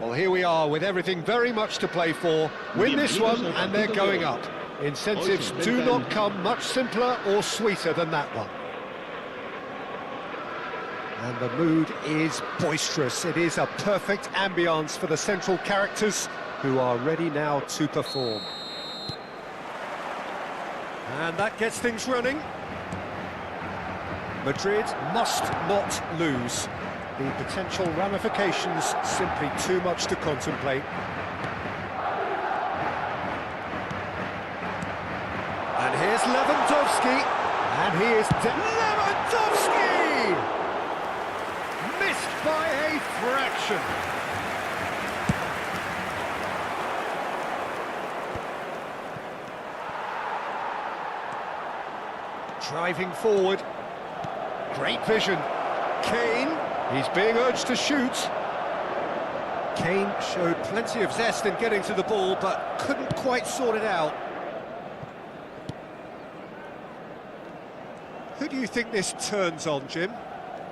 Well, here we are with everything very much to play for. Win this one and they're going up. Incentives do not come much simpler or sweeter than that one. And the mood is boisterous. It is a perfect ambience for the central characters who are ready now to perform. And that gets things running. Madrid must not lose. The potential ramifications simply too much to contemplate. And here's Lewandowski. And he is Lewandowski! Missed by a fraction. Driving forward. Great vision. Kane. He's being urged to shoot. Kane showed plenty of zest in getting to the ball, but couldn't quite sort it out. Who do you think this turns on, Jim?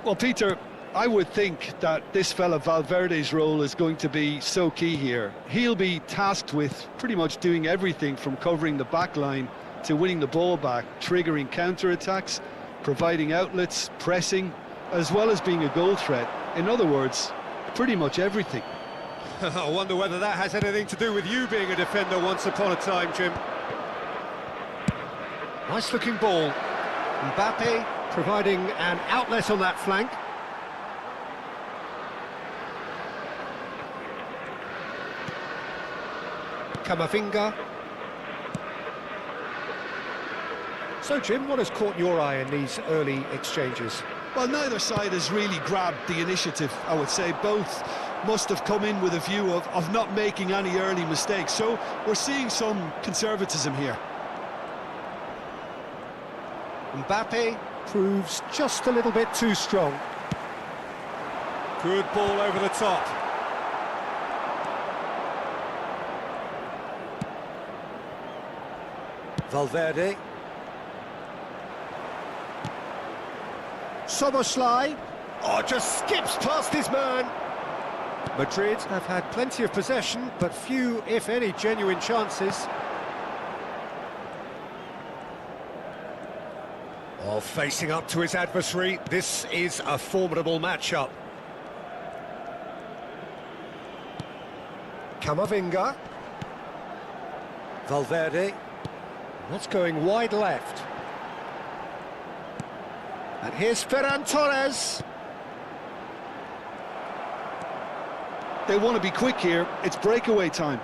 Well, Peter, I would think that this fella Valverde's role is going to be so key here. He'll be tasked with pretty much doing everything from covering the back line to winning the ball back, triggering counter-attacks, providing outlets, pressing, as well as being a goal threat. In other words, pretty much everything. I wonder whether that has anything to do with you being a defender once upon a time, Jim. Nice-looking ball. Mbappe providing an outlet on that flank. Camavinga. So, Jim, what has caught your eye in these early exchanges? Well, neither side has really grabbed the initiative, I would say. Both must have come in with a view of not making any early mistakes. So we're seeing some conservatism here. Mbappe proves just a little bit too strong. Good ball over the top. Valverde. Soboslai. Oh, just skips past his man. Madrid have had plenty of possession, but few, if any, genuine chances. Oh, facing up to his adversary, this is a formidable matchup. Camavinga. Valverde. That's going wide left. And here's Ferran Torres. They want to be quick here. It's breakaway time.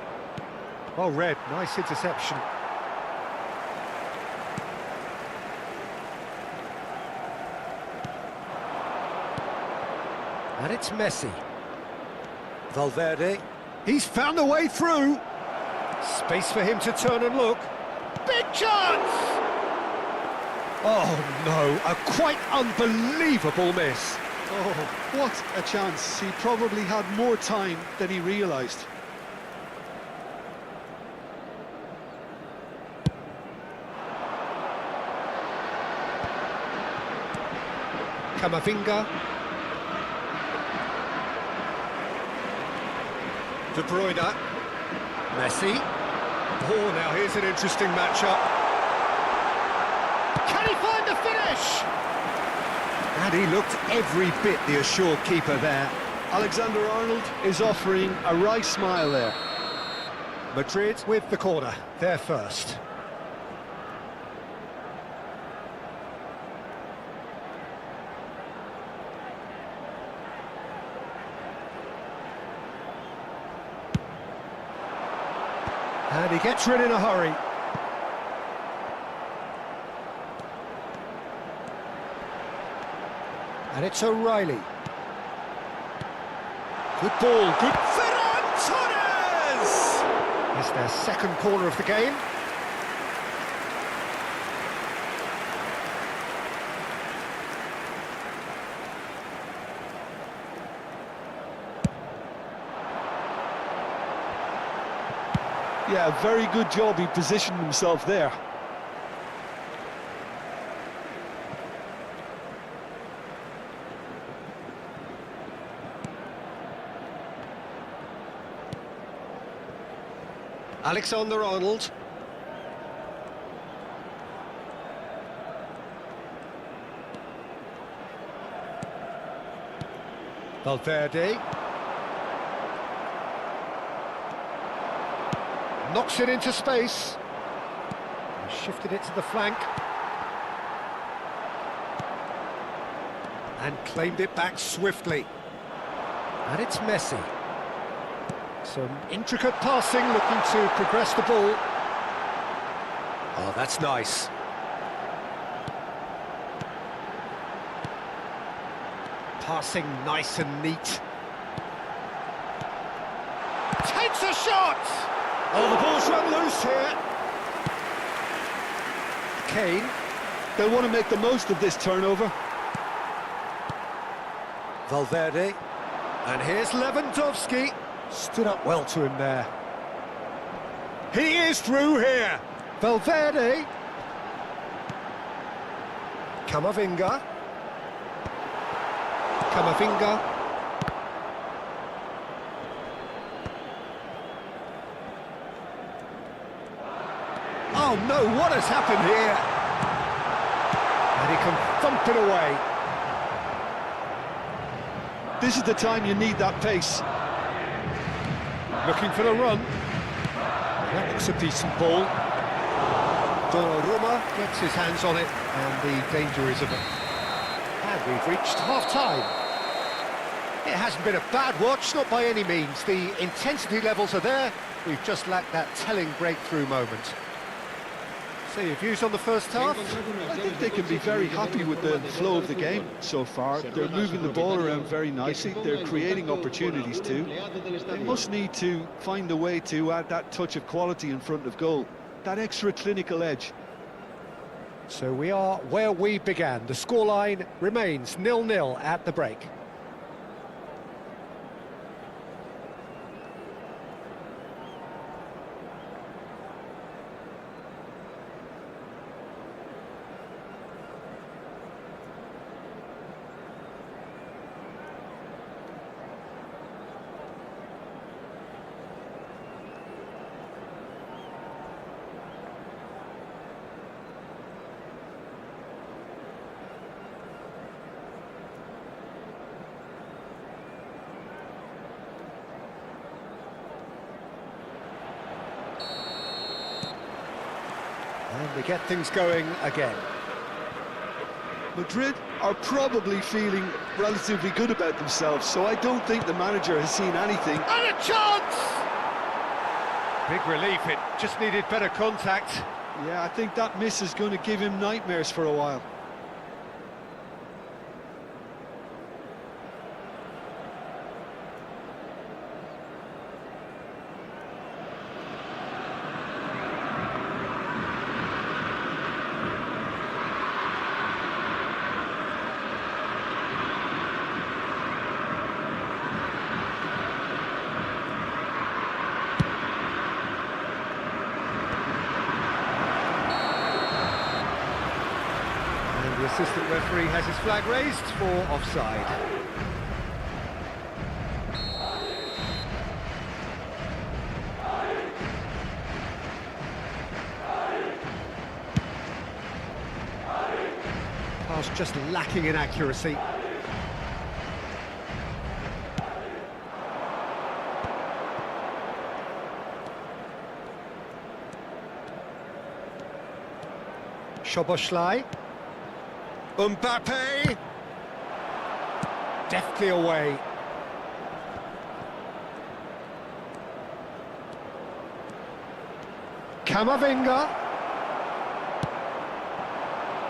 Well read, nice interception. And it's Messi. Valverde. He's found a way through. Space for him to turn and look. Big chance! Oh no, a quite unbelievable miss. Oh, what a chance. He probably had more time than he realised. Camavinga. De Bruyne. Messi. Oh, now here's an interesting matchup. Can he find the finish? And he looked every bit the assured keeper there. Alexander-Arnold is offering a right smile there. Madrid with the corner, they're first. And he gets rid in a hurry. And it's O'Reilly. Good ball, good... Ferran Torres! It's their second corner of the game. Yeah, very good job. He positioned himself there. Alexander-Arnold. Valverde. Knocks it into space. He shifted it to the flank. And claimed it back swiftly. And it's Messi. Some intricate passing, looking to progress the ball. Oh, that's nice. Passing nice and neat. Takes a shot! Oh, the ball's run loose here. Kane. They'll want to make the most of this turnover. Valverde. And here's Lewandowski. Stood up well to him there. He is through here. Valverde. Camavinga. Camavinga. Oh no, what has happened here? And he can thump it away. This is the time you need that pace. Looking for the run. That looks a decent ball. Donnarumma gets his hands on it, and the danger is averted. And we've reached half-time. It hasn't been a bad watch, not by any means. The intensity levels are there. We've just lacked that telling breakthrough moment. So your views on the first half? I think they can be very happy with the flow of the game so far. They're moving the ball around very nicely. They're creating opportunities too. They must need to find a way to add that touch of quality in front of goal, that extra clinical edge. So we are where we began. The scoreline remains 0-0 at the break. And we get things going again. Madrid are probably feeling relatively good about themselves, so I don't think the manager has seen anything. And a chance! Big relief, it just needed better contact. Yeah, I think that miss is going to give him nightmares for a while. The assistant referee has his flag raised for offside. Pass just lacking in accuracy. Szoboszlai. Mbappe! Deftly away. Camavinga.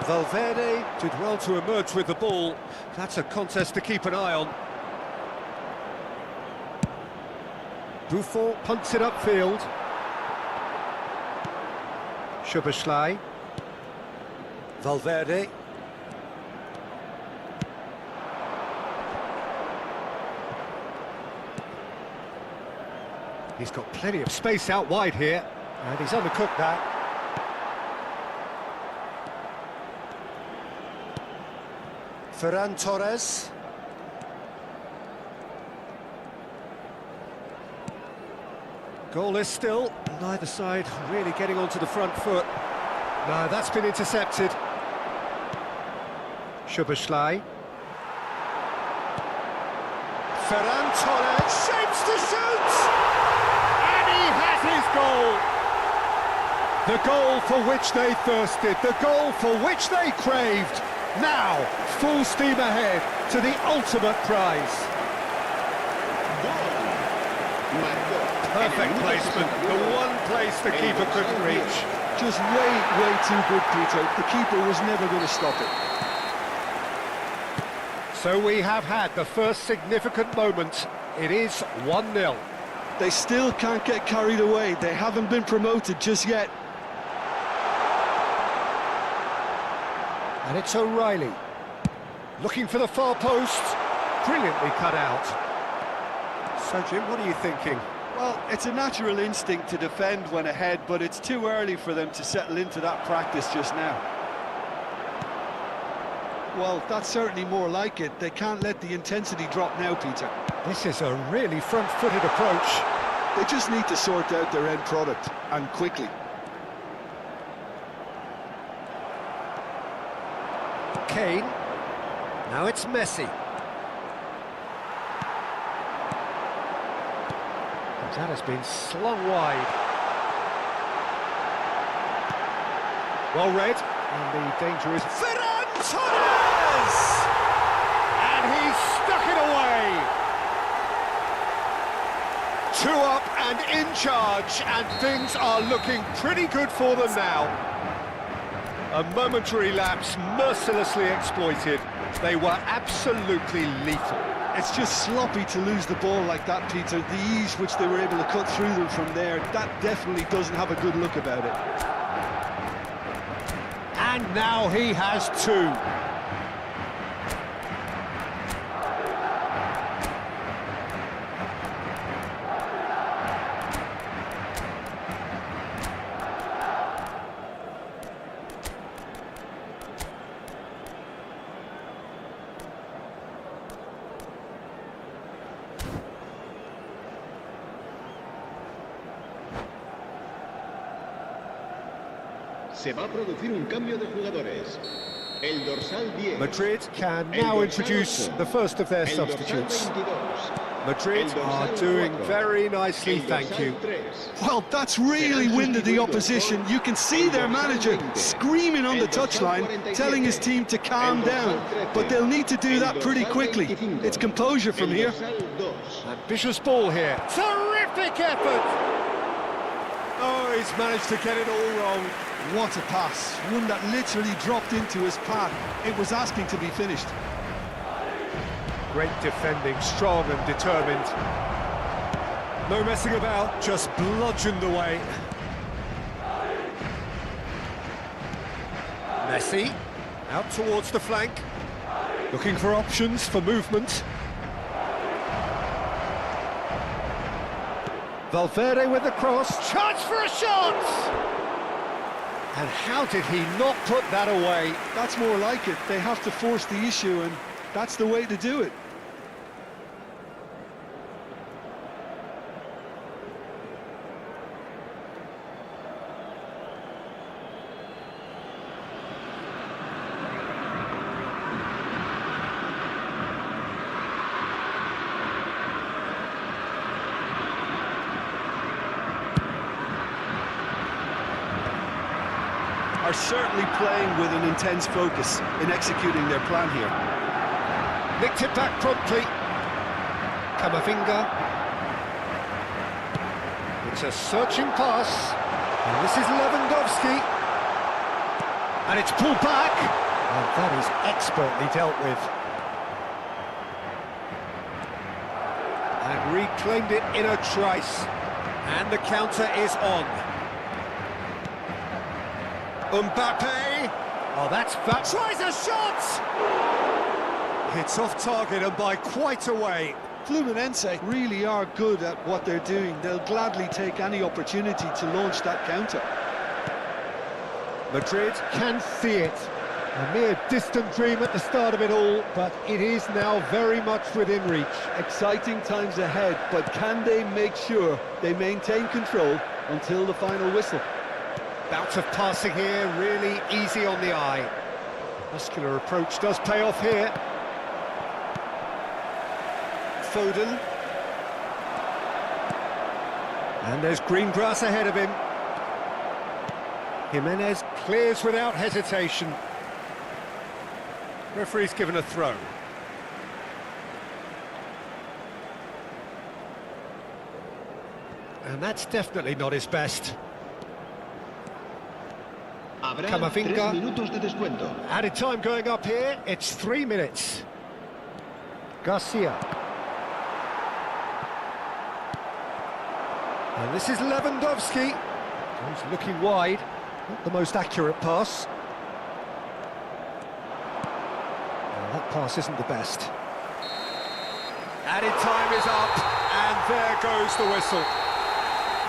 Valverde did well to emerge with the ball. That's a contest to keep an eye on. Buffon punts it upfield. Szoboszlai. Valverde. He's got plenty of space out wide here, and he's undercooked that. Ferran Torres. Goalless still, neither side really getting onto the front foot. No, that's been intercepted. Szoboszlai. Ferran Torres shapes to shoot! His goal! The goal for which they thirsted, the goal for which they craved. Now, full steam ahead to the ultimate prize. Perfect placement, the one place the keeper couldn't reach. Just way too good, Peter. The keeper was never going to stop it. So we have had the first significant moment. It is 1-0. They still can't get carried away. They haven't been promoted just yet. And it's O'Reilly. Looking for the far post. Brilliantly cut out. So, Jim, what are you thinking? Well, it's a natural instinct to defend when ahead, but it's too early for them to settle into that practice just now. Well, that's certainly more like it. They can't let the intensity drop now, Peter. This is a really front-footed approach. They just need to sort out their end product, and quickly. Kane. Now it's Messi. That has been slung wide. Well read, and the danger is Ferran Torres! And he's stuck it away! 2 up and in charge, and things are looking pretty good for them now. A momentary lapse mercilessly exploited. They were absolutely lethal. It's just sloppy to lose the ball like that, Peter. The ease which they were able to cut through them from there, that definitely doesn't have a good look about it. And now he has 2. Se va a producir un cambio de jugadores. El dorsal 10. Madrid can now introduce the first of their substitutes. Madrid are doing very nicely, thank you. Well, that's really winded the opposition. You can see their manager screaming on the touchline, telling his team to calm down. But they'll need to do that pretty quickly. It's composure from here. Ambitious ball here. Terrific effort! Oh, he's managed to get it all wrong. What a pass. One that literally dropped into his path. It was asking to be finished. Great defending, strong and determined. No messing about, just bludgeoned away. Messi, out towards the flank. Looking for options for movement. Valverde with the cross. Chance for a shot! And how did he not put that away? That's more like it. They have to force the issue, and that's the way to do it. Are certainly playing with an intense focus in executing their plan here. Nicked it back promptly. Camavinga. It's a searching pass. And this is Lewandowski. And it's pulled back. And that is expertly dealt with. And reclaimed it in a trice. And the counter is on. Mbappe! Oh, that's fat. Tries a shot! It's off target and by quite a way. Fluminense really are good at what they're doing. They'll gladly take any opportunity to launch that counter. Madrid can see it. A mere distant dream at the start of it all, but it is now very much within reach. Exciting times ahead, but can they make sure they maintain control until the final whistle? Bout of passing here, really easy on the eye. Muscular approach does pay off here. Foden. And there's green grass ahead of him. Jimenez clears without hesitation. Referee's given a throw. And that's definitely not his best. Camavinga. Added time going up here, it's 3 minutes. Garcia. And this is Lewandowski. He's looking wide, not the most accurate pass. Well, that pass isn't the best. Added time is up, and there goes the whistle.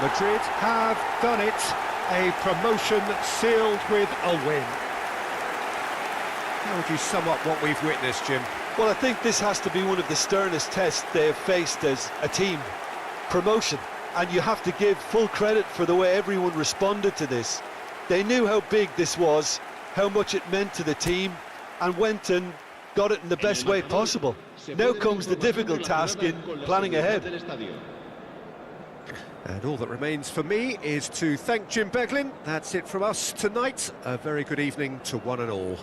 Madrid have done it. A promotion sealed with a win. How would you sum up what we've witnessed, Jim? Well, I think this has to be one of the sternest tests they have faced as a team. Promotion. And you have to give full credit for the way everyone responded to this. They knew how big this was, how much it meant to the team, and went and got it in the best way possible. Now comes the difficult task in planning ahead. And all that remains for me is to thank Jim Beglin. That's it from us tonight. A very good evening to one and all.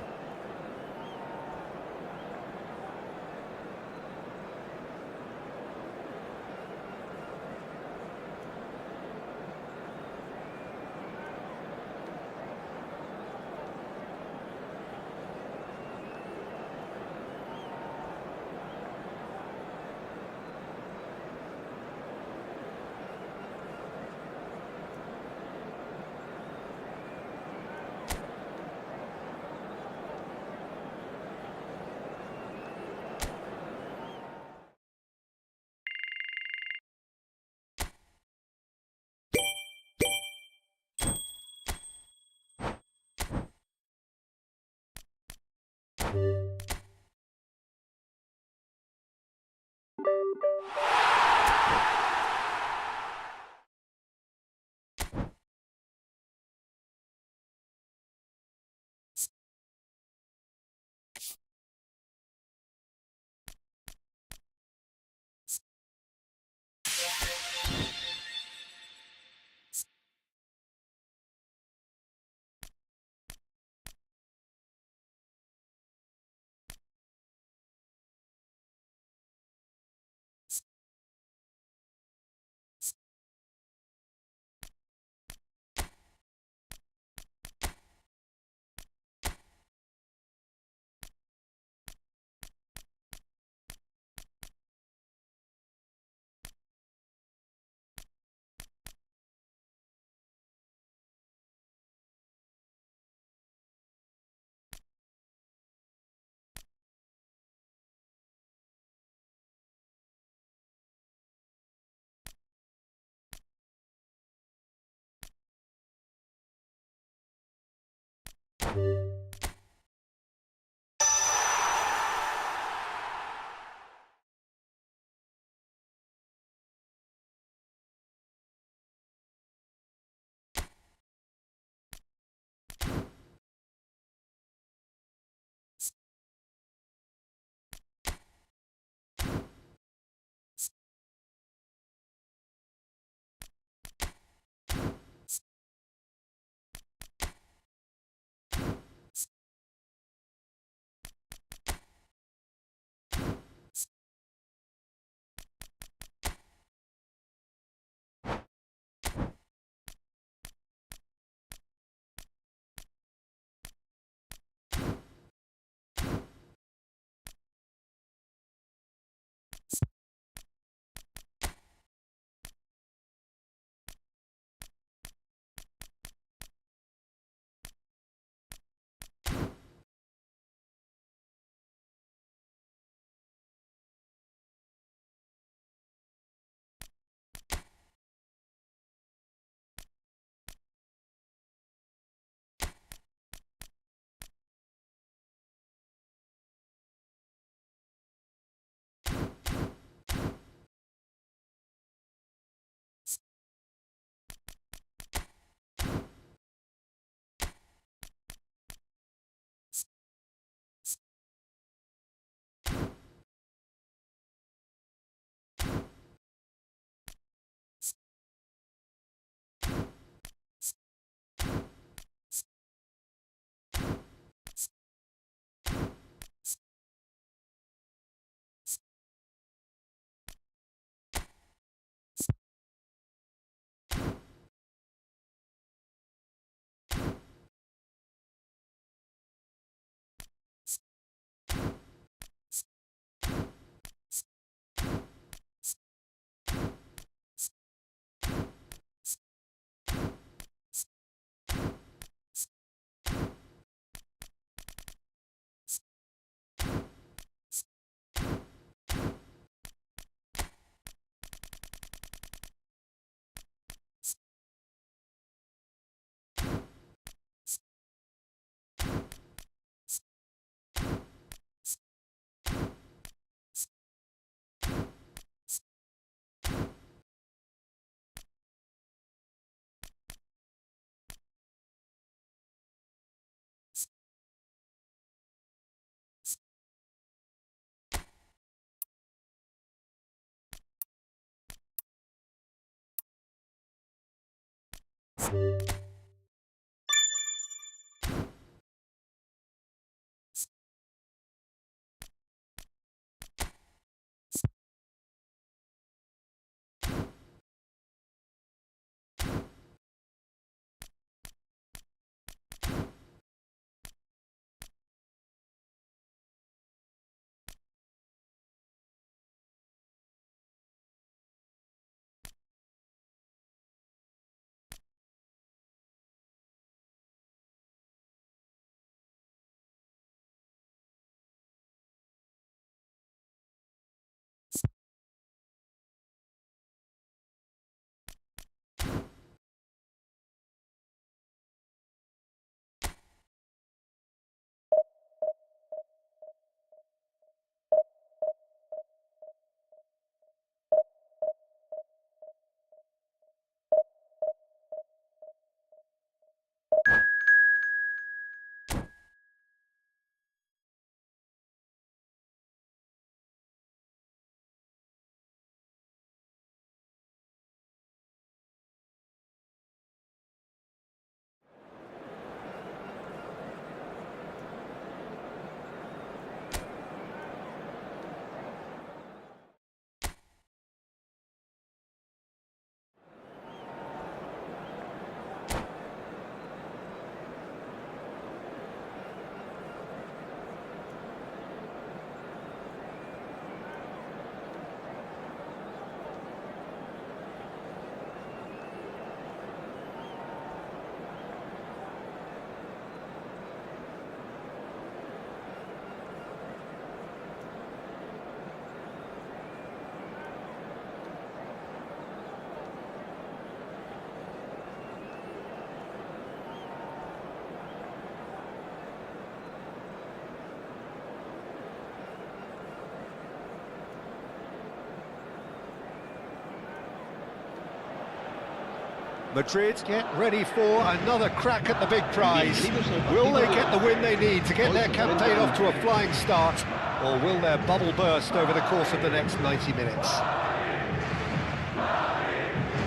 Madrid get ready for another crack at the big prize. Will they get the win they need to get their campaign off to a flying start, or will their bubble burst over the course of the next 90 minutes?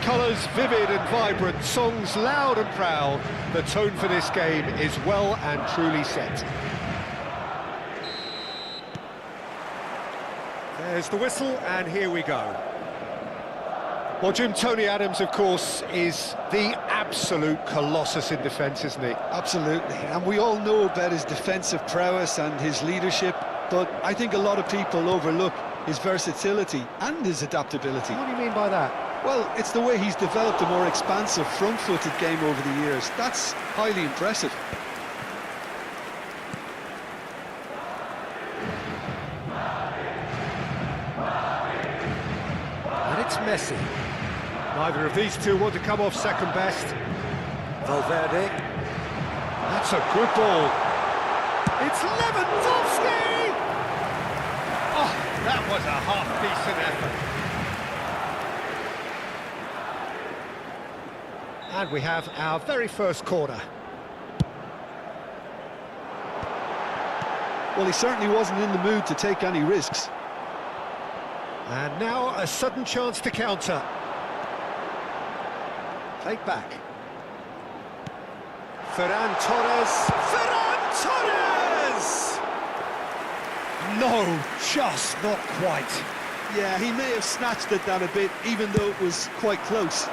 Colours vivid and vibrant, songs loud and proud. The tone for this game is well and truly set. There's the whistle, and here we go. Well, Jim, Tony Adams, of course, is the absolute colossus in defence, isn't he? Absolutely, and we all know about his defensive prowess and his leadership, but I think a lot of people overlook his versatility and his adaptability. What do you mean by that? Well, it's the way he's developed a more expansive front-footed game over the years. That's highly impressive. And it's Messi. Neither of these two want to come off second best. Valverde. That's a good ball. It's Lewandowski! Oh, that was a half-decent effort. And we have our very first corner. Well, he certainly wasn't in the mood to take any risks. And now a sudden chance to counter. Played back. Ferran Torres! Ferran Torres! No, just not quite. Yeah, he may have snatched at that a bit, even though it was quite close.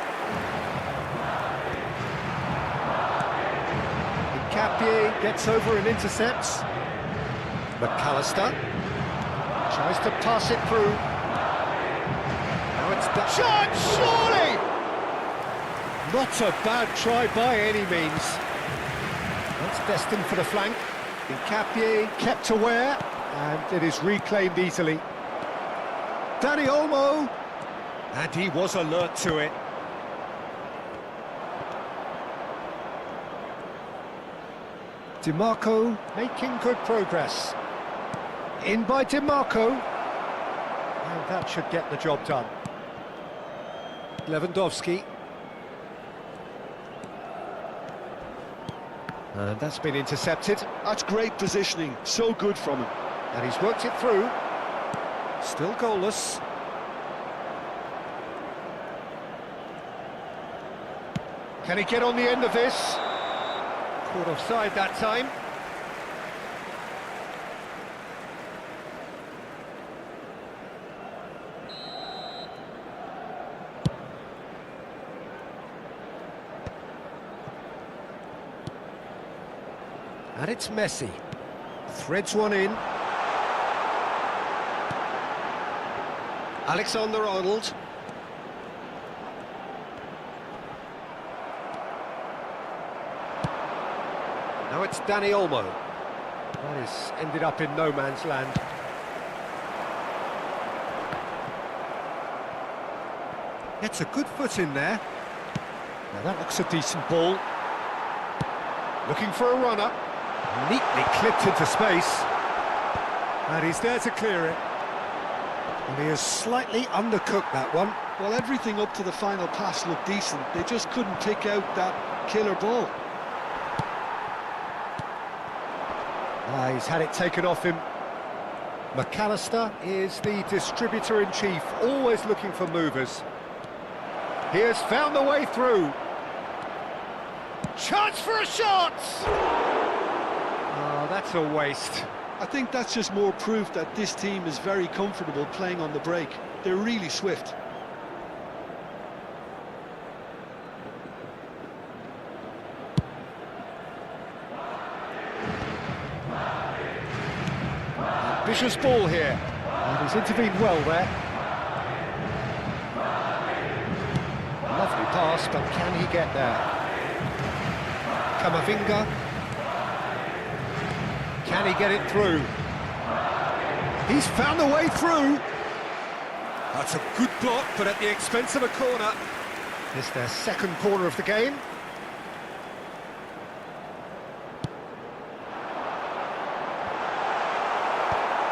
Capie gets over and intercepts. McAllister tries to pass it through. Now it's the shot, surely! Not a bad try by any means. That's destined for the flank. Capie kept aware, and it is reclaimed easily. Dani Olmo, and he was alert to it. DiMarco making good progress. In by DiMarco. And that should get the job done. Lewandowski. And that's been intercepted. That's great positioning, so good from him. And he's worked it through. Still goalless. Can he get on the end of this? Caught offside that time. And it's Messi. Threads one in. Alexander-Arnold. Now it's Dani Olmo. That has ended up in no man's land. Gets a good foot in there. Now that looks a decent ball. Looking for a runner. Neatly clipped into space. And he's there to clear it. And he has slightly undercooked that one. Well, everything up to the final pass looked decent. They just couldn't pick out that killer ball. He's had it taken off him. McAllister is the distributor-in-chief, always looking for movers. He has found the way through. Chance for a shot! Oh, that's a waste. I think that's just more proof that this team is very comfortable playing on the break. They're really swift. Vicious ball here. And he's intervened well there. Lovely pass, but can he get there? Camavinga. Can he get it through? He's found the way through. That's a good block, but at the expense of a corner. It's their second corner of the game.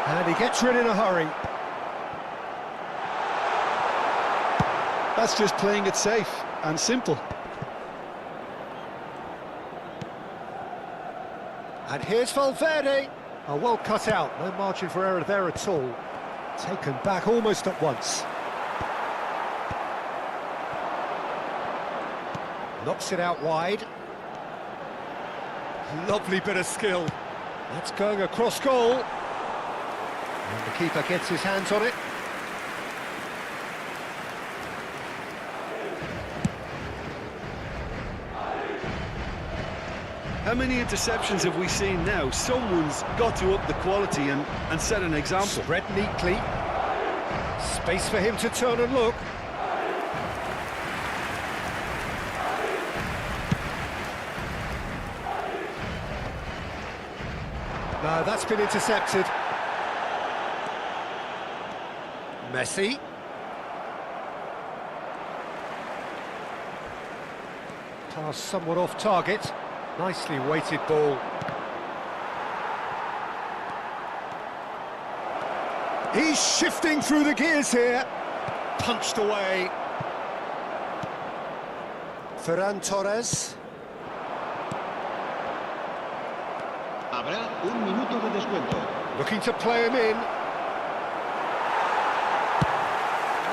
And he gets rid in a hurry. That's just playing it safe and simple. And here's Valverde. Oh, well cut out, no margin for error there at all. Taken back almost at once. Knocks it out wide. Lovely bit of skill. That's going across goal. And the keeper gets his hands on it. How many interceptions have we seen now? Someone's got to up the quality and set an example. Spread neatly. Space for him to turn and look. No, that's been intercepted. Messi. Pass somewhat off target. Nicely weighted ball. He's shifting through the gears here. Punched away. Ferran Torres. Habrá un minuto de descuento. Looking to play him in.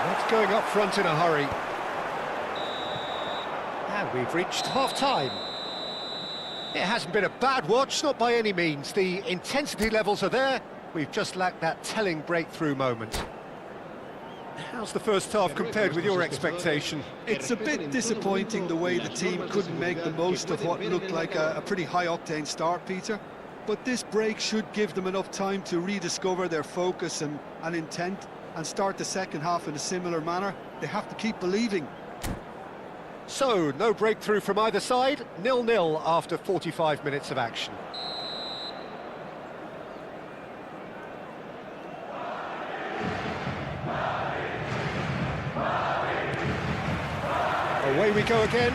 Not going up front in a hurry. And we've reached half-time. It hasn't been a bad watch, not by any means. The intensity levels are there. We've just lacked that telling breakthrough moment. How's the first half compared with your expectation? It's a bit disappointing the way the team couldn't make the most of what looked like a pretty high-octane start, Peter. But this break should give them enough time to rediscover their focus and intent and start the second half in a similar manner. They have to keep believing. So, no breakthrough from either side, 0-0 after 45 minutes of action. Away we go again.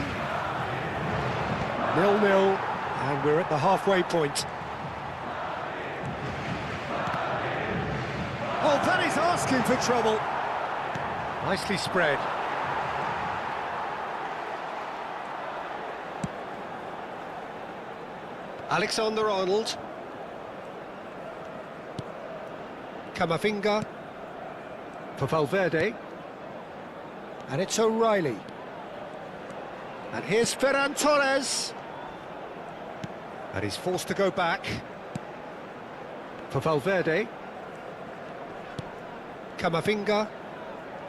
0-0, and we're at the halfway point. Oh, that is asking for trouble. Nicely spread. Alexander-Arnold. Camavinga. For Valverde. And it's O'Reilly. And here's Ferran Torres. And he's forced to go back. For Valverde. Camavinga.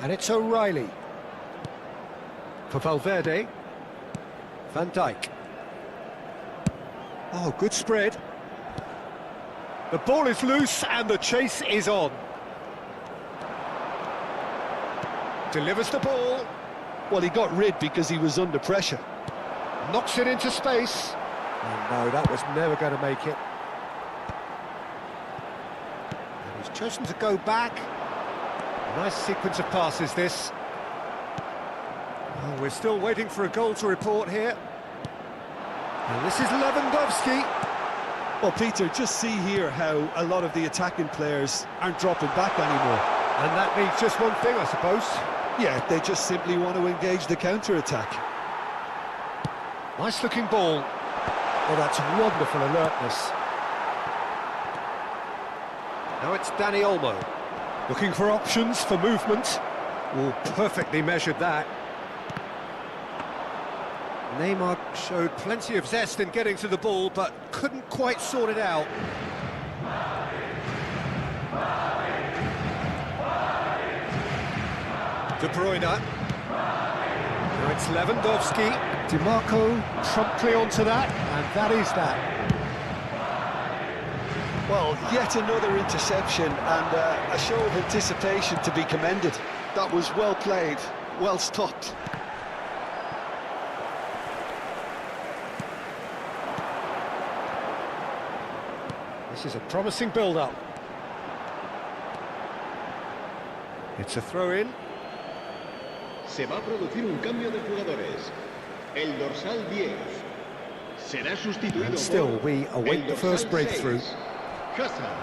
And it's O'Reilly. For Valverde. Van Dijk. Oh, good spread. The ball is loose and the chase is on. Delivers the ball. Well, he got rid because he was under pressure. Knocks it into space. Oh no, that was never going to make it. And he's chosen to go back. A nice sequence of passes, this. Oh, we're still waiting for a goal to report here. And this is Lewandowski. Well, Peter, just see here how a lot of the attacking players aren't dropping back anymore. And that means just one thing, I suppose. Yeah, they just simply want to engage the counter-attack. Nice looking ball. Oh, that's wonderful alertness. Now it's Dani Olmo. Looking for options for movement. Oh, perfectly measured that. Neymar showed plenty of zest in getting to the ball, but couldn't quite sort it out. De Bruyne. Now it's Lewandowski. DiMarco promptly onto that, and that is that. Well, yet another interception and a show of anticipation to be commended. That was well played, well stopped. This is a promising build-up. It's a throw-in. Se va a producir un cambio de jugadores. El dorsal 10 será sustituido And still, por we await el the first dorsal breakthrough. 6, Hazard.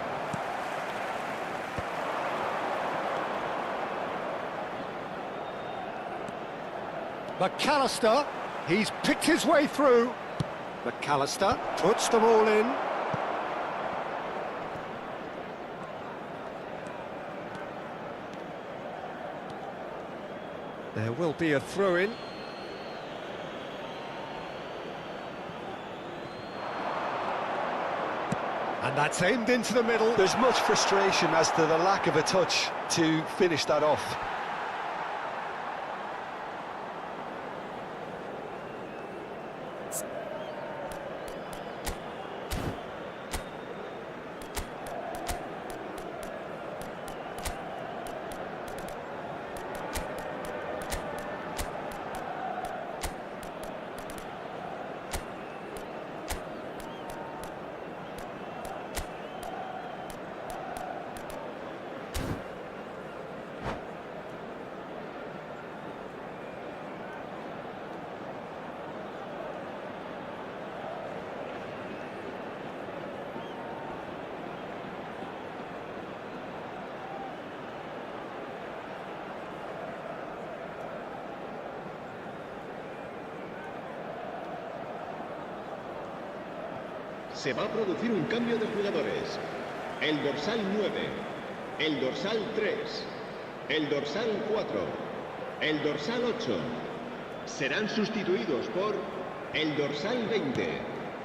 McAllister, he's picked his way through. McAllister puts them all in. There will be a throw-in. And that's aimed into the middle. There's much frustration as to the lack of a touch to finish that off. Se va a producir un cambio de jugadores. El dorsal 9, el dorsal 3, el dorsal 4, el dorsal 8. Serán sustituidos por el dorsal 20,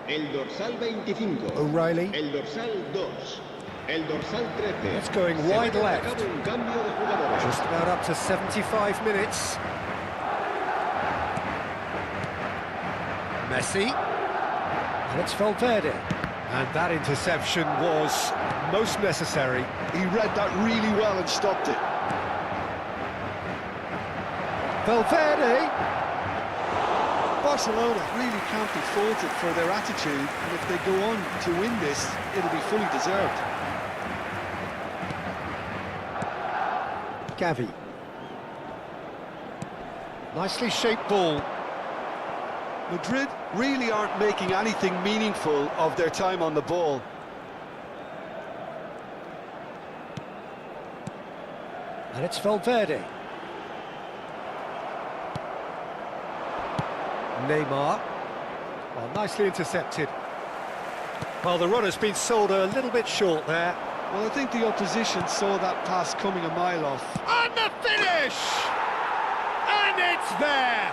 el dorsal 25, O'Reilly. el dorsal 2, el dorsal 13. It's going Se va a wide llevar a left. cabo un cambio de jugadores. Just about up to 75 minutes. Messi. And it's Valverde. And that interception was most necessary. He read that really well and stopped it. Valverde. Barcelona really can't be faulted for their attitude, and if they go on to win this, it'll be fully deserved. Gavi. Nicely shaped ball. Madrid really aren't making anything meaningful of their time on the ball. And it's Valverde. Neymar. Well, nicely intercepted. Well, the runner's been sold a little bit short there. Well, I think the opposition saw that pass coming a mile off. And the finish! And it's there!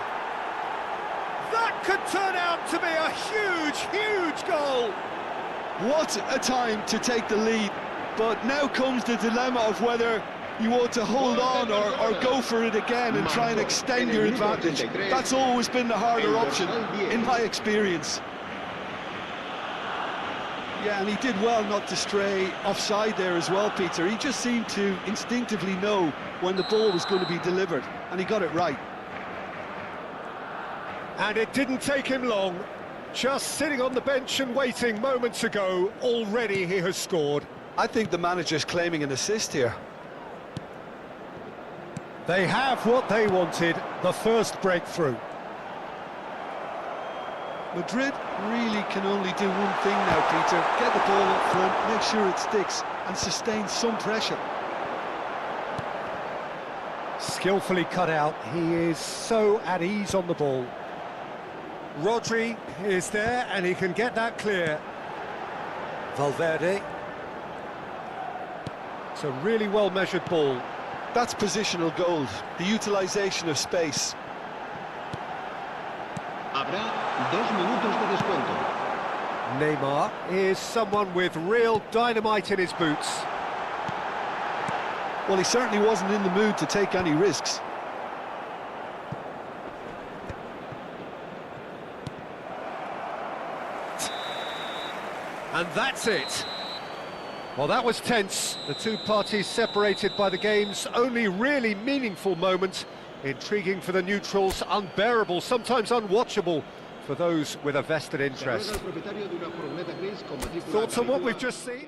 That could turn out to be a huge, huge goal. What a time to take the lead, but now comes the dilemma of whether you want to hold on or go for it again and try and extend your advantage. That's always been the harder option, in my experience. Yeah, and he did well not to stray offside there as well, Peter. He just seemed to instinctively know when the ball was going to be delivered, and he got it right. And it didn't take him long. Just sitting on the bench and waiting moments ago, already he has scored. I think the manager's claiming an assist here. They have what they wanted, the first breakthrough. Madrid really can only do one thing now, Peter. Get the ball up front, make sure it sticks, and sustain some pressure. Skillfully cut out, he is so at ease on the ball. Rodri is there, and he can get that clear. Valverde. It's a really well-measured ball. That's positional gold, the utilisation of space. Habrá 2 minutos de descuento. Neymar is someone with real dynamite in his boots. Well, he certainly wasn't in the mood to take any risks. And that's it. Well, that was tense. The two parties separated by the game's only really meaningful moment. Intriguing for the neutrals, unbearable, sometimes unwatchable for those with a vested interest. Thoughts on what we've just seen?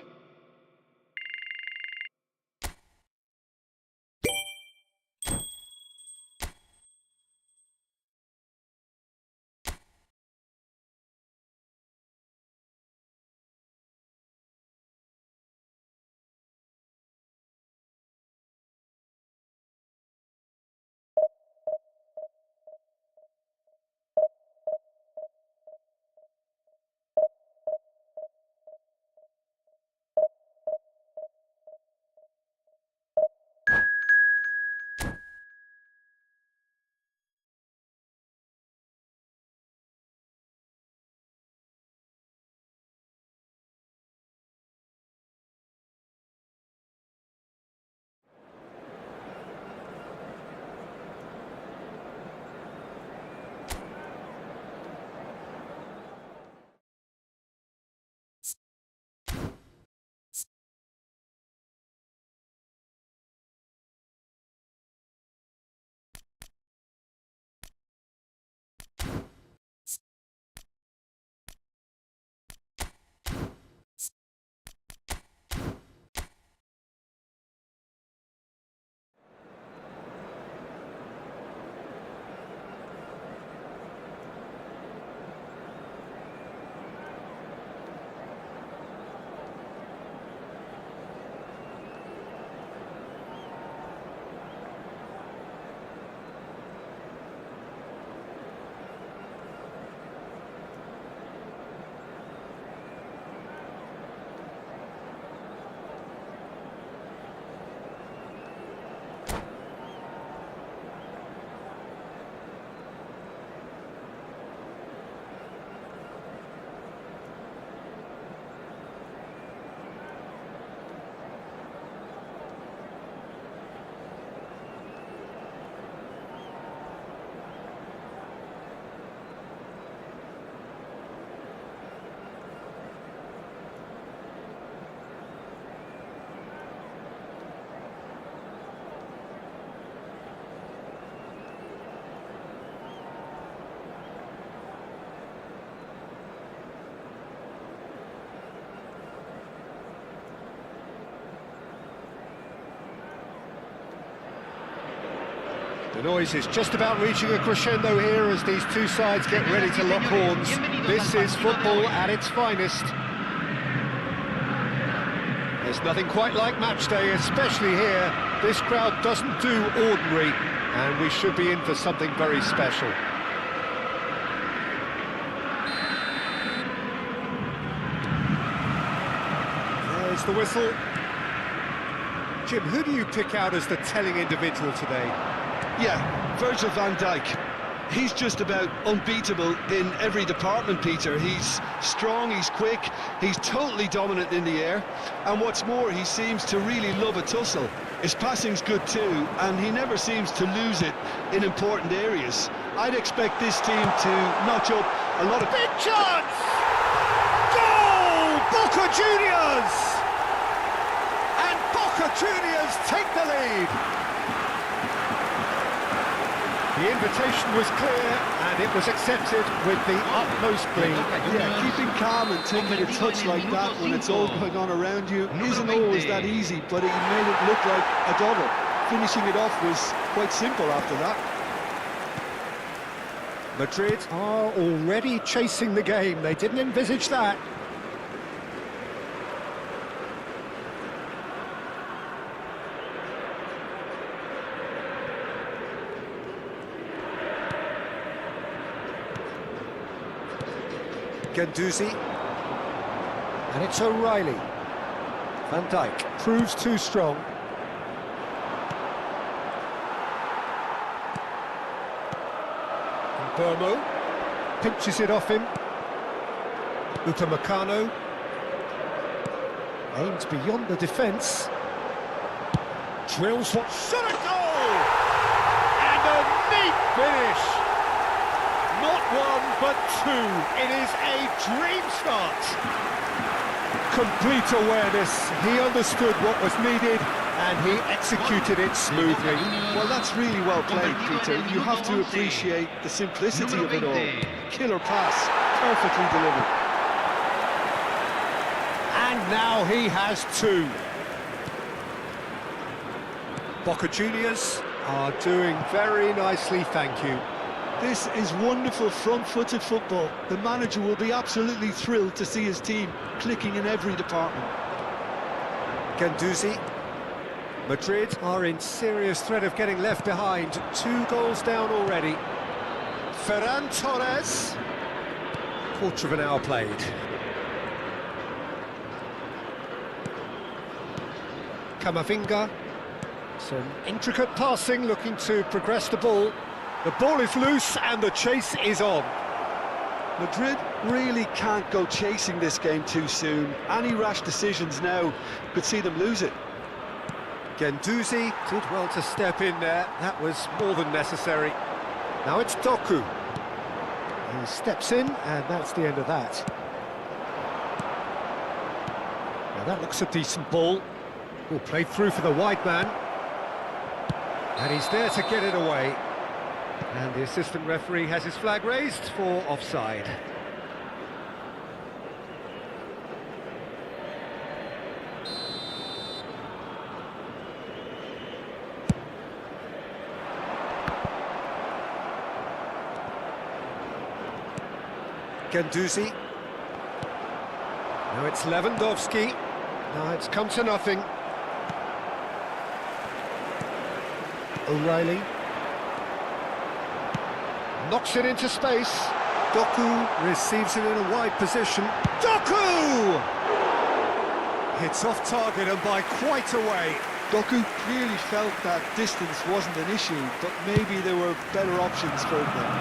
The noise is just about reaching a crescendo here as these two sides get ready to lock horns. This is football at its finest. There's nothing quite like match day, especially here. This crowd doesn't do ordinary, and we should be in for something very special. There's the whistle. Jim, who do you pick out as the telling individual today? Yeah, Virgil van Dijk. He's just about unbeatable in every department, Peter. He's strong, he's quick, he's totally dominant in the air, and what's more, he seems to really love a tussle. His passing's good too, and he never seems to lose it in important areas. I'd expect this team to notch up a lot of... Big chance! Goal! Boca Juniors! And Boca Juniors take the lead. The invitation was clear, and it was accepted with the utmost glee. Yeah, keeping calm and taking a touch like that when it's all going on around you isn't always that easy, but he made it look like a double. Finishing it off was quite simple after that. Madrid are already chasing the game. They didn't envisage that. Guendouzi, and it's O'Reilly. Van Dijk proves too strong. And Burmo pinches it off him. Upamecano aims beyond the defence. Drills what shot a goal! And a neat finish! Not one, but two. It is a dream start. Complete awareness. He understood what was needed, and he executed it smoothly. Well, that's really well played, Peter. You have to appreciate the simplicity of it all. Killer pass, perfectly delivered. And now he has two. Boca Juniors are doing very nicely, thank you. This is wonderful front-footed football. The manager will be absolutely thrilled to see his team clicking in every department. Guendouzi. Madrid are in serious threat of getting left behind. 2 goals down already. Ferran Torres. Quarter of an hour played. Camavinga. Some intricate passing, looking to progress the ball. The ball is loose and the chase is on. Madrid really can't go chasing this game too soon. Any rash decisions now could see them lose it. Guendouzi did well to step in there. That was more than necessary. Now it's Doku. He steps in, and that's the end of that. Now that looks a decent ball. Ball played through for the wide man. And he's there to get it away. And the assistant referee has his flag raised for offside. Guendouzi. Now it's Lewandowski. Now it's come to nothing. O'Reilly. Knocks it into space. Doku receives it in a wide position. Doku! Hits off target and by quite a way. Doku clearly felt that distance wasn't an issue, but maybe there were better options for him there.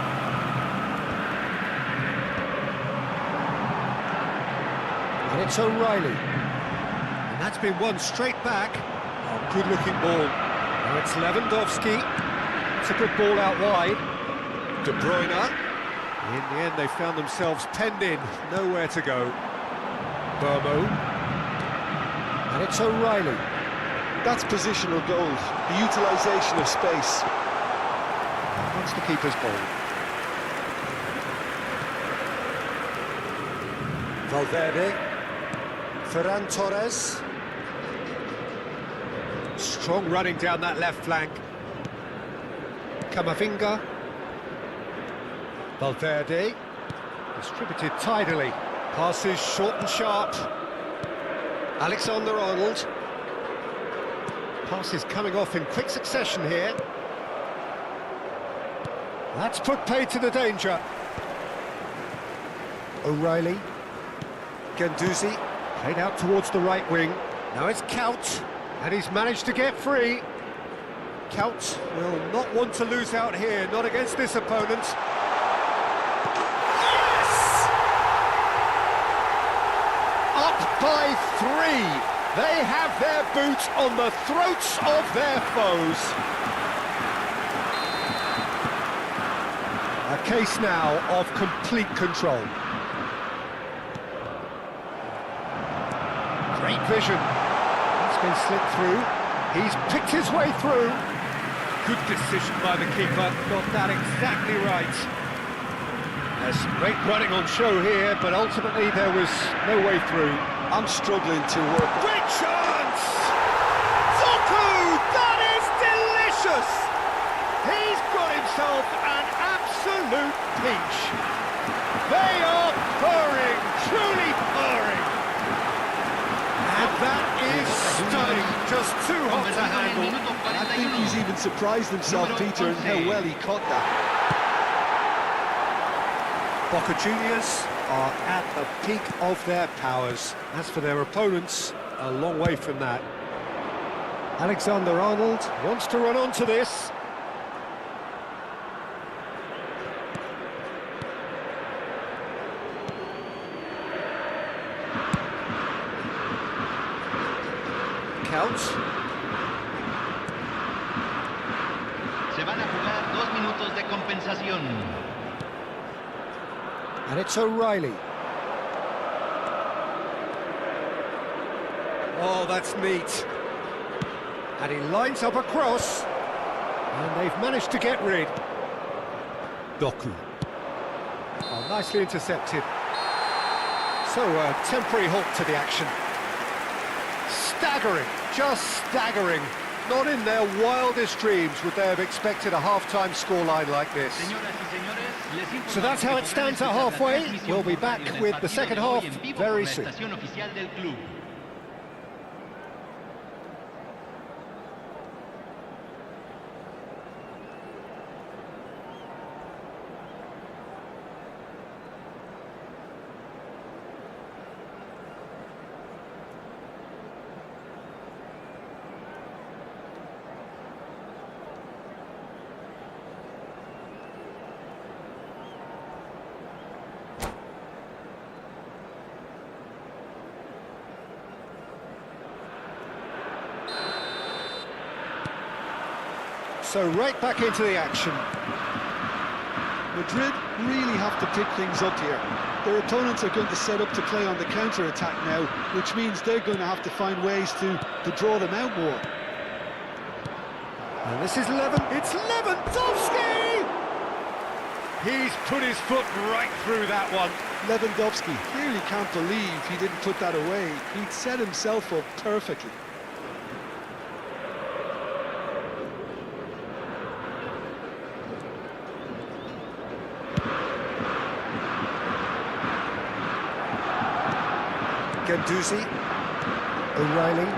And it's O'Reilly. And that's been won straight back. Oh, good-looking ball. Now it's Lewandowski. It's a good ball out wide. De Bruyne. In the end, they found themselves penned in, nowhere to go. Burmo. And it's O'Reilly. That's positional gold, the utilisation of space. That's the keeper's ball. Valverde. Ferran Torres. Strong running down that left flank. Camavinga. Valverde, distributed tidily, passes short and sharp. Alexander-Arnold. Passes coming off in quick succession here. That's put paid to the danger. O'Reilly. Guendouzi, played out towards the right wing. Now it's Kaut, and he's managed to get free. Count will not want to lose out here, not against this opponent. Yes! Up by 3. They have their boot on the throats of their foes. A case now of complete control. Great vision. It's been slipped through. He's picked his way through. Good decision by the keeper. Got that exactly right. There's some great running on show here, but ultimately there was no way through. I'm struggling to work. Great chance! Taka! That is delicious! He's got himself an absolute peach. They are purring, truly purring. And that is stunning, just too hot to handle. I think he's even surprised himself, Peter, in how well he caught that. Boca Juniors are at the peak of their powers. As for their opponents, a long way from that. Alexander-Arnold wants to run onto this. Count. Se van a jugar 2 minutos de compensación. And it's O'Reilly. Oh, that's neat. And he lines up a cross. And they've managed to get rid. Doku. Oh, nicely intercepted. So, a temporary halt to the action. Staggering, just staggering. Not in their wildest dreams would they have expected a half-time scoreline like this. So that's how it stands at halfway. We'll be back with the second half very soon. So right back into the action. Madrid really have to pick things up here. Their opponents are going to set up to play on the counter-attack now, which means they're going to have to find ways to draw them out more. And this is it's Lewandowski! He's put his foot right through that one. Lewandowski clearly can't believe he didn't put that away. He'd set himself up perfectly. Ganduzi, O'Reilly.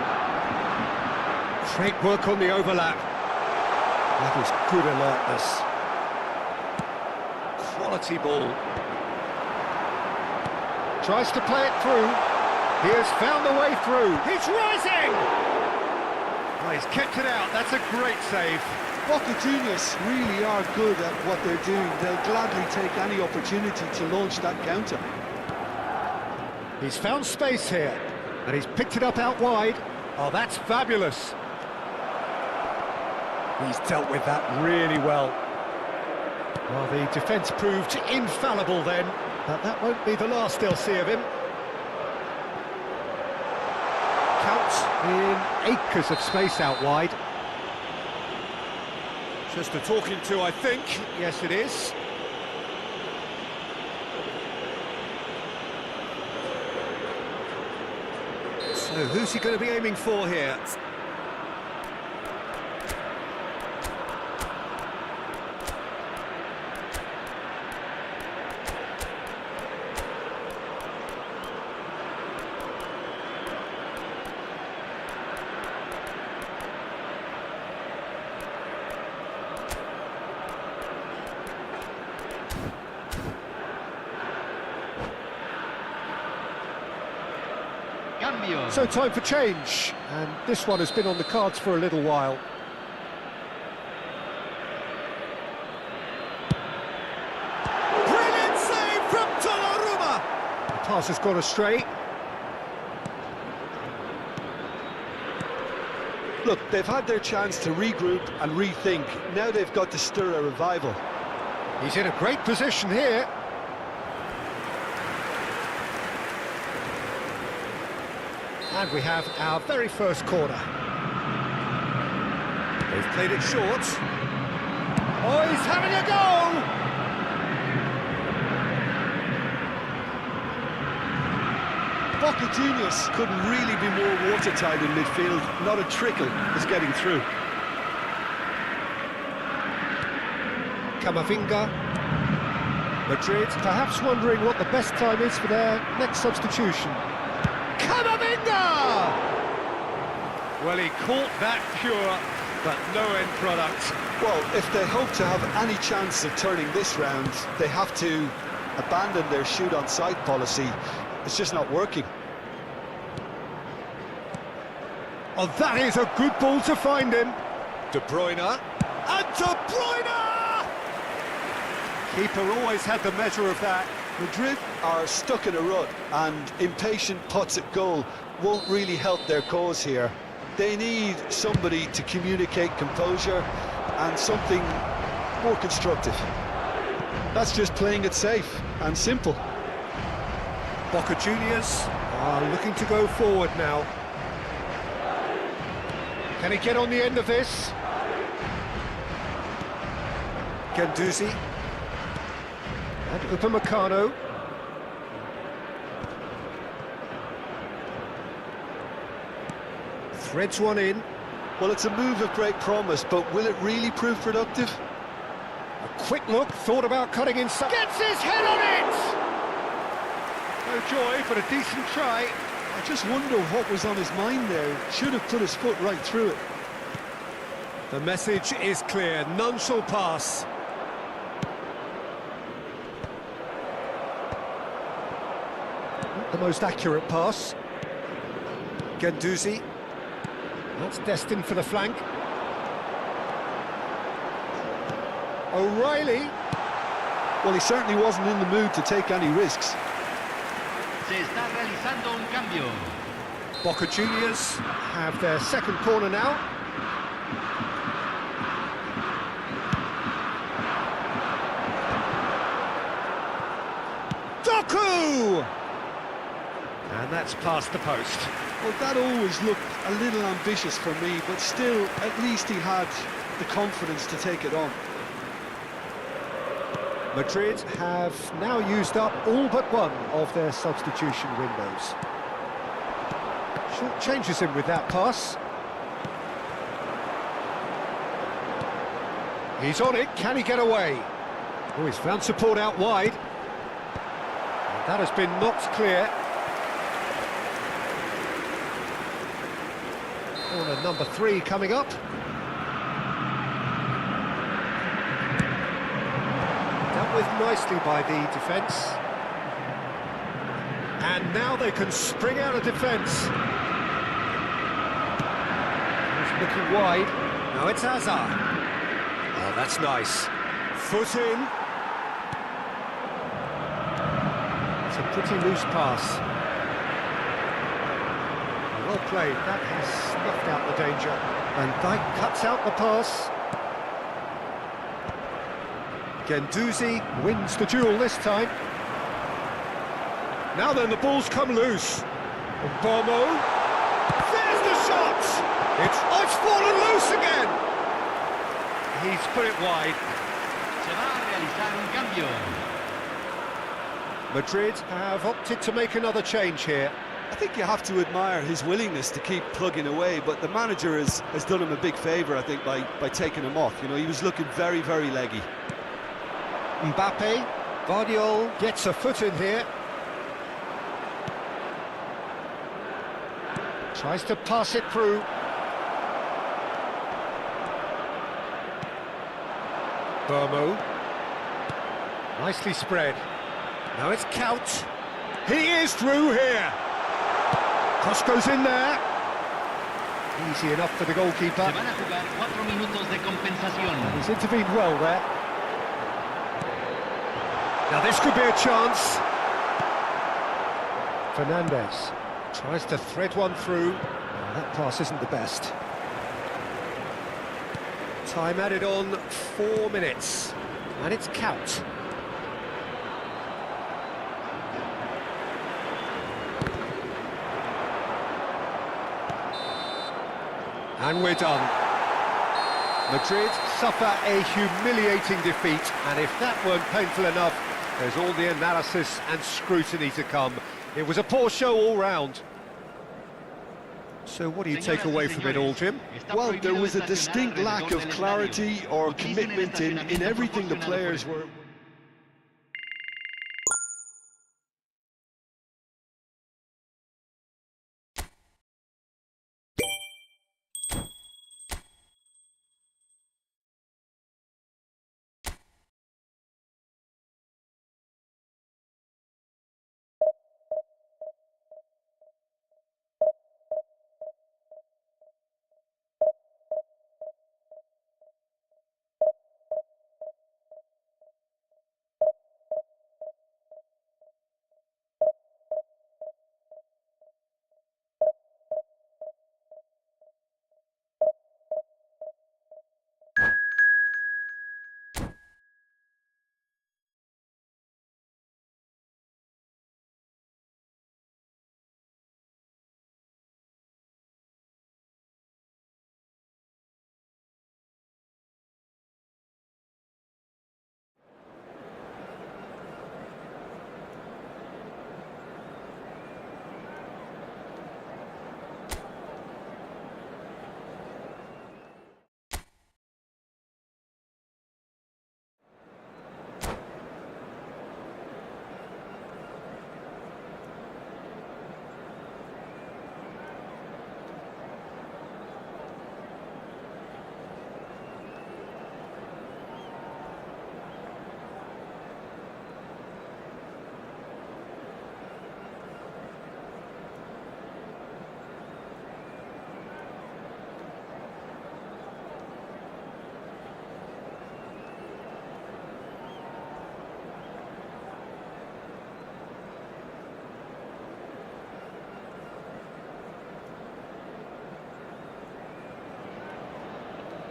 Great work on the overlap. That is good alertness. Quality ball. Tries to play it through. He has found the way through. He's rising! Oh, he's kept it out. That's a great save. Boca Juniors really are good at what they're doing. They'll gladly take any opportunity to launch that counter. He's found space here, and he's picked it up out wide. Oh, that's fabulous. He's dealt with that really well. Well, the defence proved infallible then, but that won't be the last they'll see of him. Count in acres of space out wide. Just a talking to, I think. Yes, it is. So who's he going to be aiming for here? So time for change, and this one has been on the cards for a little while. Pass has gone astray. Look, they've had their chance to regroup and rethink. Now they've got to stir a revival. He's in a great position here. And we have our very first corner. They've played it short. Oh, he's having a go! Boca Juniors couldn't really be more watertight in midfield. Not a trickle is getting through. Camavinga. Madrid perhaps wondering what the best time is for their next substitution. Camavinga! Well, he caught that pure, but no end product. Well, if they hope to have any chance of turning this round, they have to abandon their shoot-on-sight policy. It's just not working. Oh, that is a good ball to find him. De Bruyne. And De Bruyne! Keeper always had the measure of that. Madrid are stuck in a rut, and impatient putts at goal won't really help their cause here. They need somebody to communicate composure and something more constructive. That's just playing it safe and simple. Boca Juniors are looking to go forward now. Can he get on the end of this? Guendouzi. And Upamecano. Threads one in. Well, it's a move of great promise, but will it really prove productive? A quick look, thought about cutting inside. Gets his head on it! No joy, but a decent try. I just wonder what was on his mind there. Should have put his foot right through it. The message is clear, none shall pass. Not the most accurate pass. Guendouzi. That's destined for the flank. O'Reilly. Well, he certainly wasn't in the mood to take any risks. Se está realizando un cambio. Boca Juniors have their second corner now. Doku! And that's past the post. Well, that always looked a little ambitious for me, but still, at least he had the confidence to take it on. Madrid have now used up all but one of their substitution windows. Short changes him with that pass. He's on it, can he get away? Oh, he's found support out wide. And that has been knocked clear. Corner number 3 coming up. Dealt with nicely by the defence. And now they can spring out of defence. He's looking wide. Now it's Hazard. Oh, that's nice. Foot in. It's a pretty loose pass. Well played, that has snuffed out the danger. And Dyke cuts out the pass. Guendouzi wins the duel this time. Now then, the ball's come loose. Bomo. There's the shot! It's fallen loose again! He's put it wide. Se va a realizar un cambio. Madrid have opted to make another change here. I think you have to admire his willingness to keep plugging away, but the manager has done him a big favour, I think, by taking him off. You know, he was looking very, very leggy. Mbappe, Guardiola gets a foot in here. Tries to pass it through. Bomo. Nicely spread. Now it's Count. He is through here. Cross goes in there. Easy enough for the goalkeeper. Se van a jugar 4 minutos de compensación. He's intervened well there. Now this could be a chance. Fernandez tries to thread one through. Oh, that pass isn't the best. Time added on, 4 minutes, and it's count. And we're done. Madrid suffer a humiliating defeat, and if that weren't painful enough, there's all the analysis and scrutiny to come. It was a poor show all round. So what do you take away from it all, Jim? Well, there was a distinct lack of clarity or commitment in everything the players were...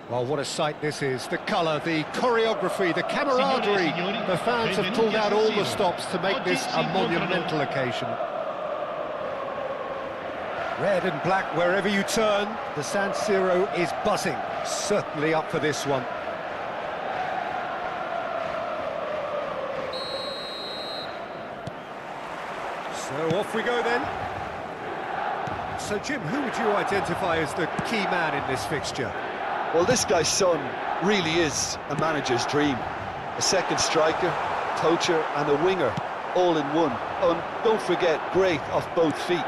Well, what a sight this is. The colour, the choreography, the camaraderie. The fans have pulled out all the stops to make this a monumental occasion. Red and black wherever you turn. The San Siro is buzzing. Certainly up for this one. So off we go then. So Jim, who would you identify as the key man in this fixture? Well, this guy's son really is a manager's dream. A second striker, coacher and a winger, all in one. And don't forget, great off both feet.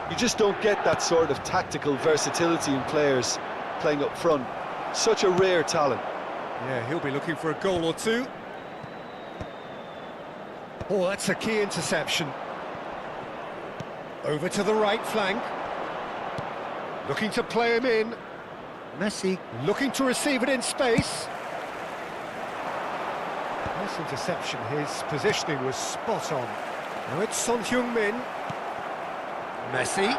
You just don't get that sort of tactical versatility in players playing up front. Such a rare talent. Yeah, he'll be looking for a goal or two. Oh, that's a key interception. Over to the right flank. Looking to play him in. Messi looking to receive it in space. Nice interception, his positioning was spot on. Now it's Son Heung-min. Messi.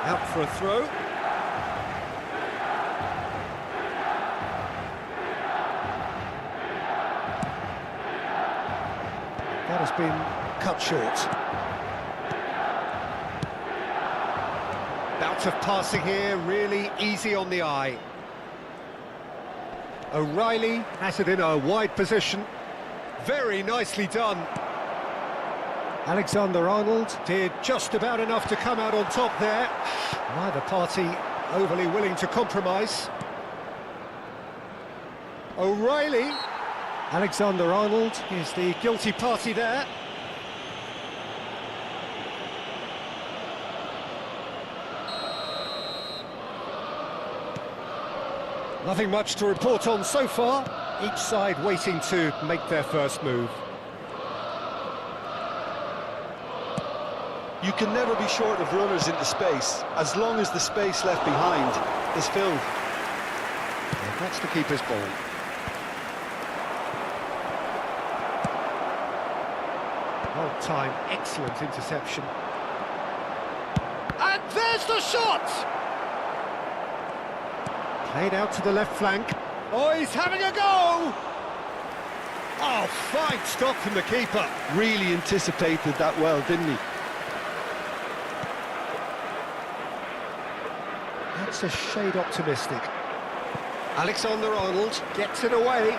Out for a throw. That has been cut short. Bout of passing here, really easy on the eye. O'Reilly has it in a wide position. Very nicely done. Alexander-Arnold did just about enough to come out on top there. Neither party overly willing to compromise. O'Reilly. Alexander-Arnold is the guilty party there. Nothing much to report on so far. Each side waiting to make their first move. You can never be short of runners into space, as long as the space left behind is filled. And that's the keeper's ball. Well, time. Excellent interception. And there's the shot! Played out to the left flank. Oh, he's having a go! Oh, fine stop from the keeper. Really anticipated that well, didn't he? That's a shade optimistic. Alexander-Arnold gets it away.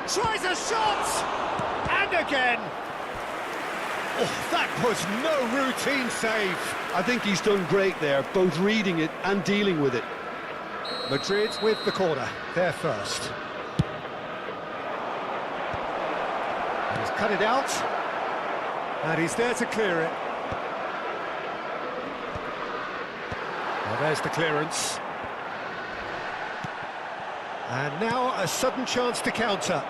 Tries a shot! And again! Oh, that was no routine save. I think he's done great there, both reading it and dealing with it. Madrid with the corner, they're first. He's cut it out, and he's there to clear it. Well, there's the clearance. And now a sudden chance to counter.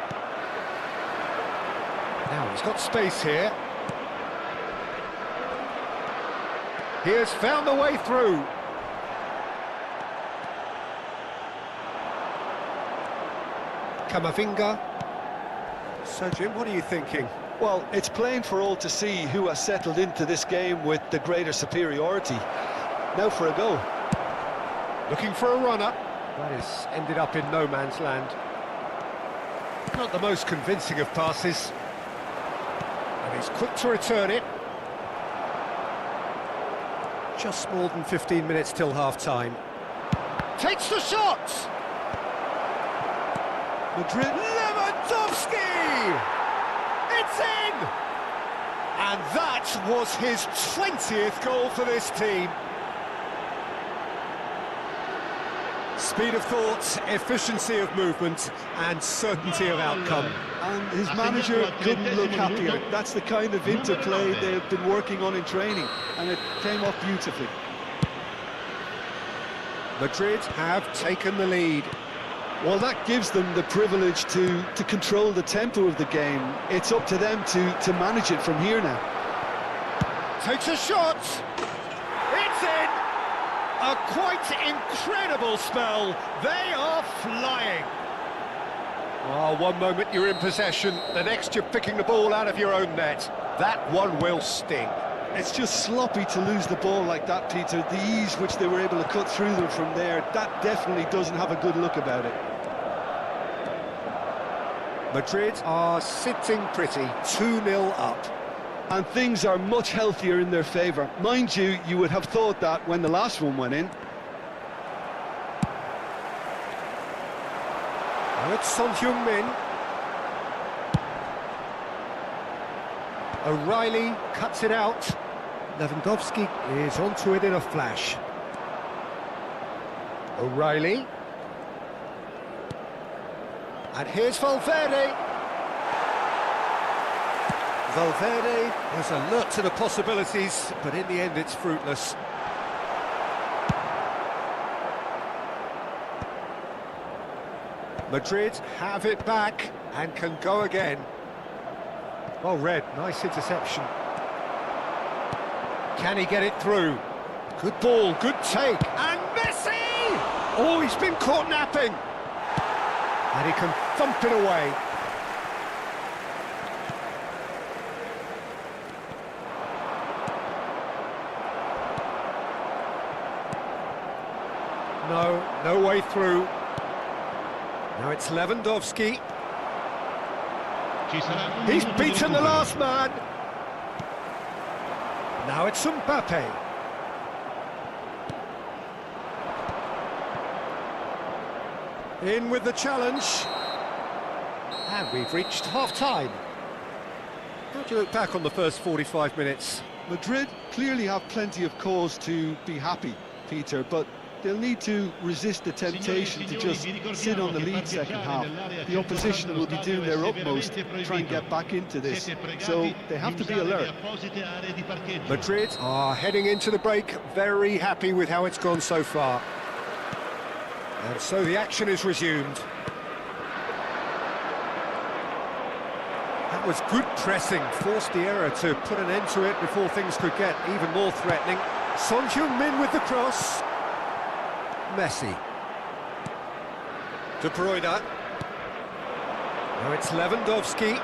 Now he's got space here. He has found the way through. Camavinga. So, Jim, what are you thinking? Well, it's plain for all to see who has settled into this game with the greater superiority. Now for a goal. Looking for a runner. That has ended up in no man's land. Not the most convincing of passes. And he's quick to return it. Just more than 15 minutes till half-time. Takes the shot! Madrid. Lewandowski! It's in! And that was his 20th goal for this team. Speed of thought, efficiency of movement, and certainty of outcome. And his manager couldn't look happier. That's the kind of interplay they've been working on in training, and it came off beautifully. Madrid have taken the lead. Well, that gives them the privilege to control the tempo of the game. It's up to them to manage it from here now. Takes a shot! It's in! A quite incredible spell. They are flying. Oh, one moment you're in possession, the next you're picking the ball out of your own net. That one will sting. It's just sloppy to lose the ball like that, Peter. The ease which they were able to cut through them from there, that definitely doesn't have a good look about it. Madrid are sitting pretty, 2-0 up. And things are much healthier in their favour. Mind you, you would have thought that when the last one went in. Oh, it's Son Heung-min. O'Reilly cuts it out. Lewandowski is onto it in a flash. O'Reilly. And here's Valverde. Valverde was alert to the possibilities, but in the end it's fruitless. Madrid have it back and can go again. Well read, nice interception. Can he get it through? Good ball, good take, and Messi! Oh, he's been caught napping! And he can thump it away. No way through. Now it's Lewandowski. He's beaten the last man. Now it's Mbappe. In with the challenge. And we've reached half-time. How do you look back on the first 45 minutes? Madrid clearly have plenty of cause to be happy, Peter, but they'll need to resist the temptation to just sit on the lead second half. The opposition will be doing their utmost to try and get back into this, so they have to be alert. Madrid are heading into the break, very happy with how it's gone so far. And so the action is resumed. That was good pressing, forced the error to put an end to it before things could get even more threatening. Son Heung-min with the cross. Messi. De Bruyne. Now it's Lewandowski.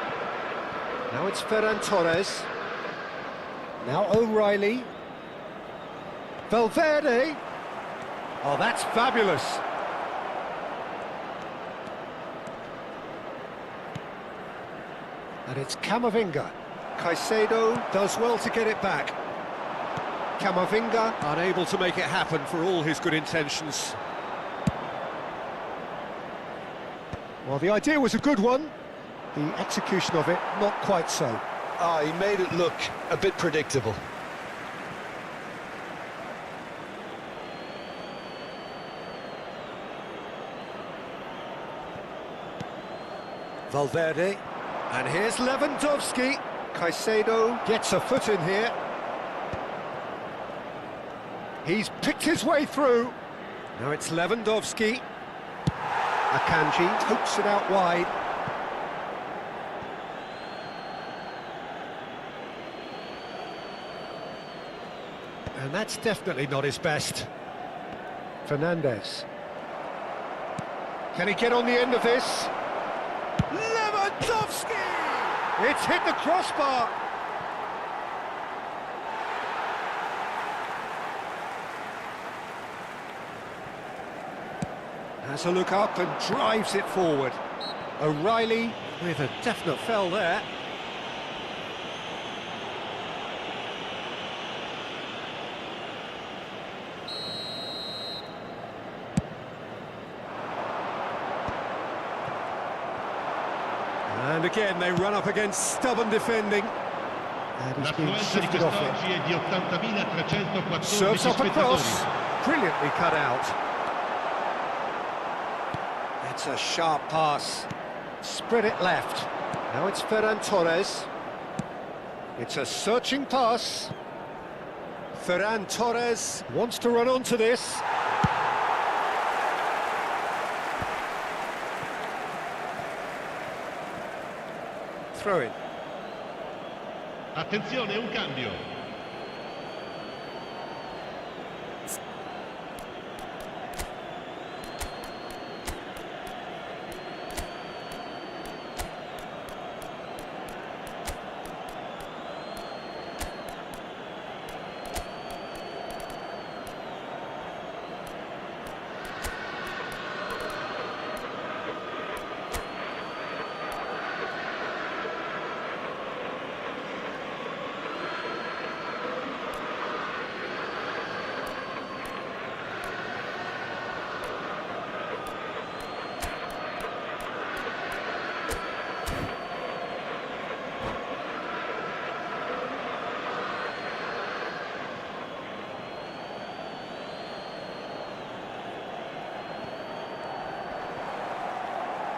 Now it's Ferran Torres. Now O'Reilly. Valverde. Oh, that's fabulous. And it's Camavinga. Caicedo does well to get it back. Camavinga unable to make it happen for all his good intentions. Well, the idea was a good one. The execution of it, not quite so. Ah, he made it look a bit predictable. Valverde. And here's Lewandowski. Caicedo gets a foot in here. He's picked his way through. Now it's Lewandowski. Akanji pokes it out wide. And that's definitely not his best. Fernandez. Can he get on the end of this? Lewandowski! It's hit the crossbar. Has a look up and drives it forward. O'Reilly with a definite fell there. And again, they run up against stubborn defending. And he's being shifted off it. Serves up across. Brilliantly cut out. It's a sharp pass. Spread it left. Now it's Ferran Torres. It's a searching pass. Ferran Torres wants to run onto this. Throw in. Attenzione, un cambio.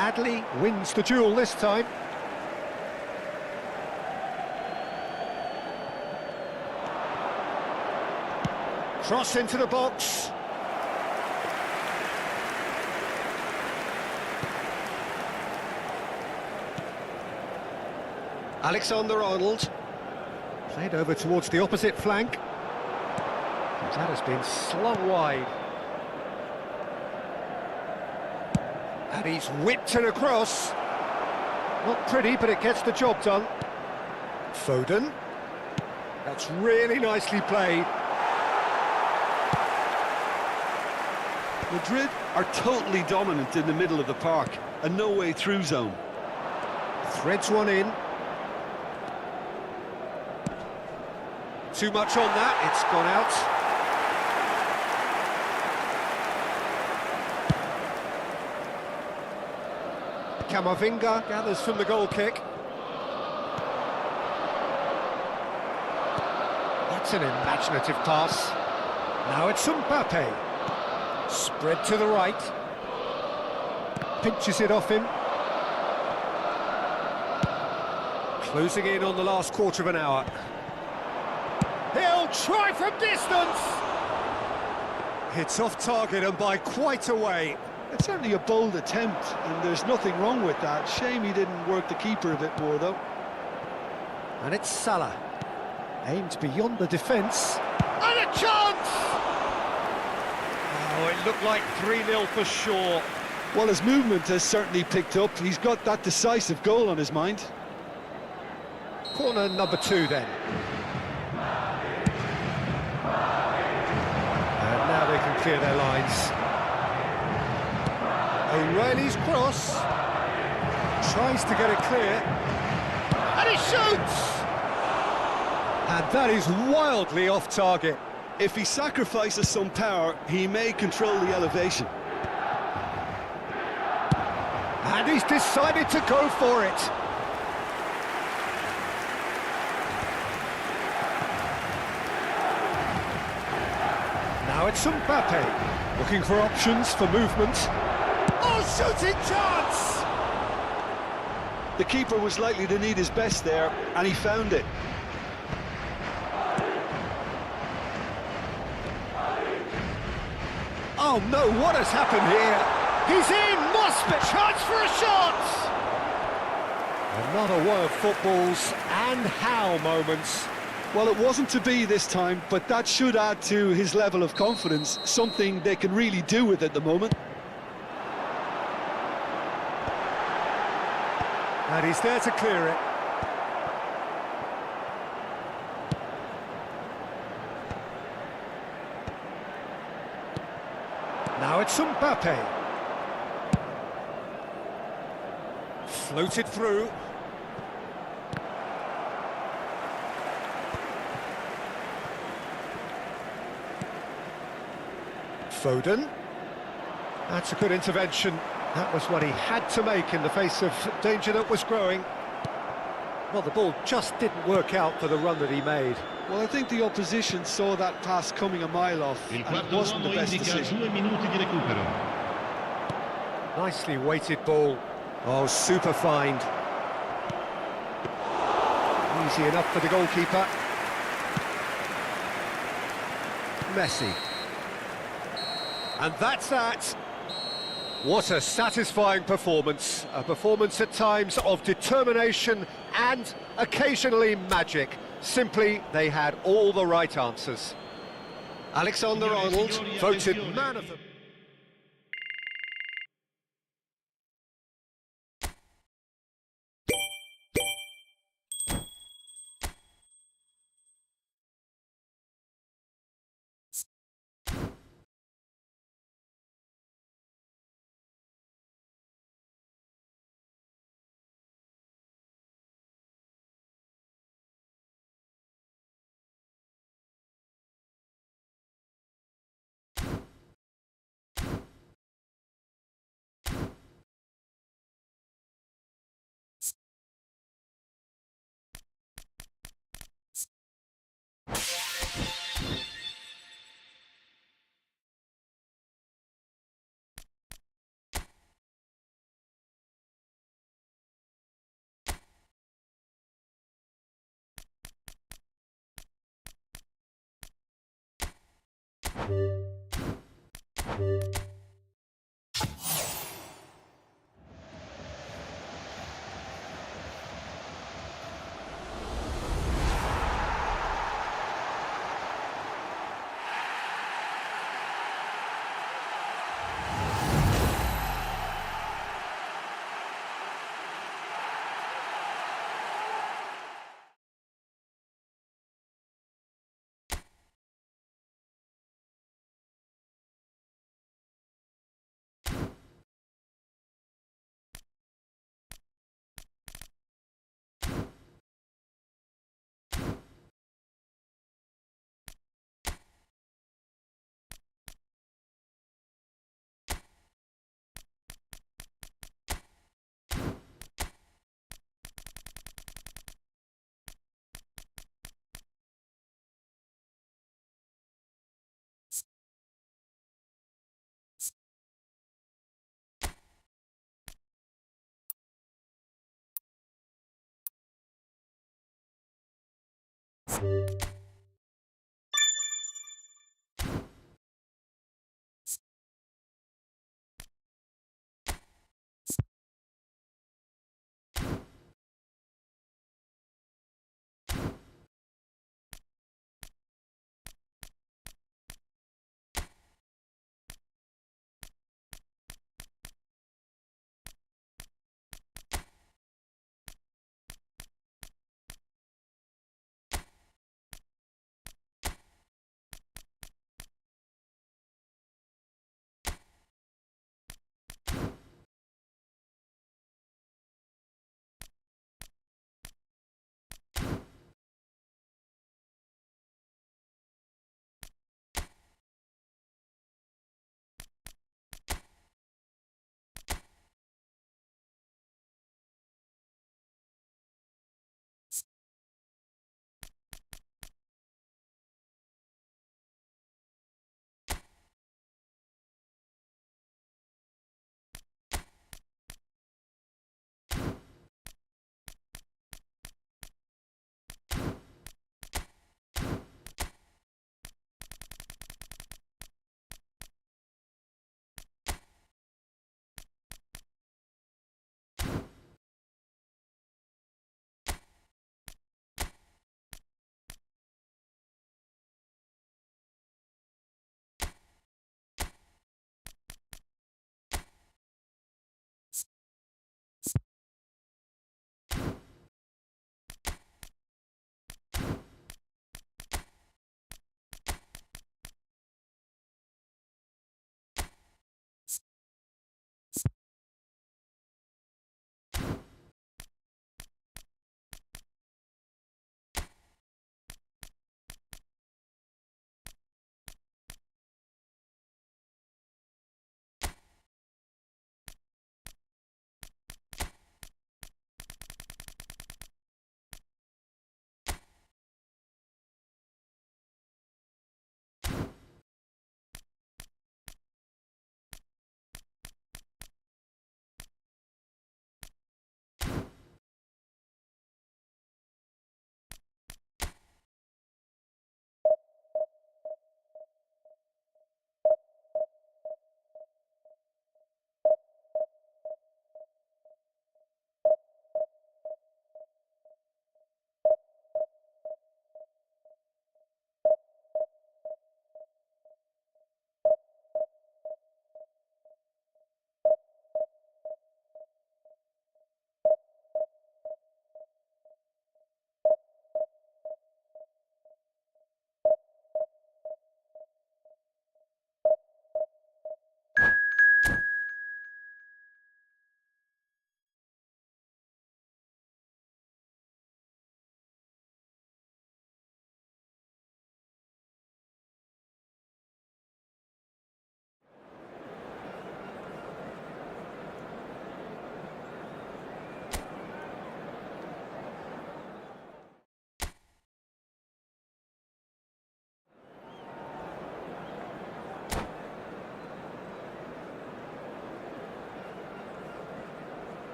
Adley wins the duel this time. Cross into the box. Alexander-Arnold. Played over towards the opposite flank. But that has been slung wide. And he's whipped it across. Not pretty, but it gets the job done. Foden. That's really nicely played. Madrid are totally dominant in the middle of the park, a no-way through zone. Threads one in. Too much on that, it's gone out. Camavinga gathers from the goal kick. That's an imaginative pass. Now it's Mbappe. Spread to the right. Pinches it off him. Closing in on the last quarter of an hour. He'll try from distance! It's off target and by quite a way. It's certainly a bold attempt, and there's nothing wrong with that. Shame he didn't work the keeper a bit more, though. And it's Salah. Aimed beyond the defence. And a chance! Oh, it looked like 3-0 for sure. Well, his movement has certainly picked up. He's got that decisive goal on his mind. Corner number 2 then. And now they can clear their lines. O'Reilly's cross. Tries to get it clear. And he shoots! And that is wildly off target. If he sacrifices some power, he may control the elevation. And he's decided to go for it. Now it's Mbappe, looking for options for movement. Oh, shooting chance! The keeper was likely to need his best there, and he found it. Oh no, what has happened here? He's in, must be, chance for a shot! Another one of football's and how moments. Well, it wasn't to be this time, but that should add to his level of confidence, something they can really do with at the moment. And he's there to clear it. Now it's Mbappe. Floated through. Foden. That's a good intervention. That was what he had to make in the face of danger that was growing. Well, the ball just didn't work out for the run that he made. Well, I think the opposition saw that pass coming a mile off, and it wasn't the best decision. Nicely weighted ball. Oh, super find. Easy enough for the goalkeeper. Messi. And that's that. What a satisfying performance. A performance at times of determination and occasionally magic. Simply, they had all the right answers. Alexander-Arnold voted man of the...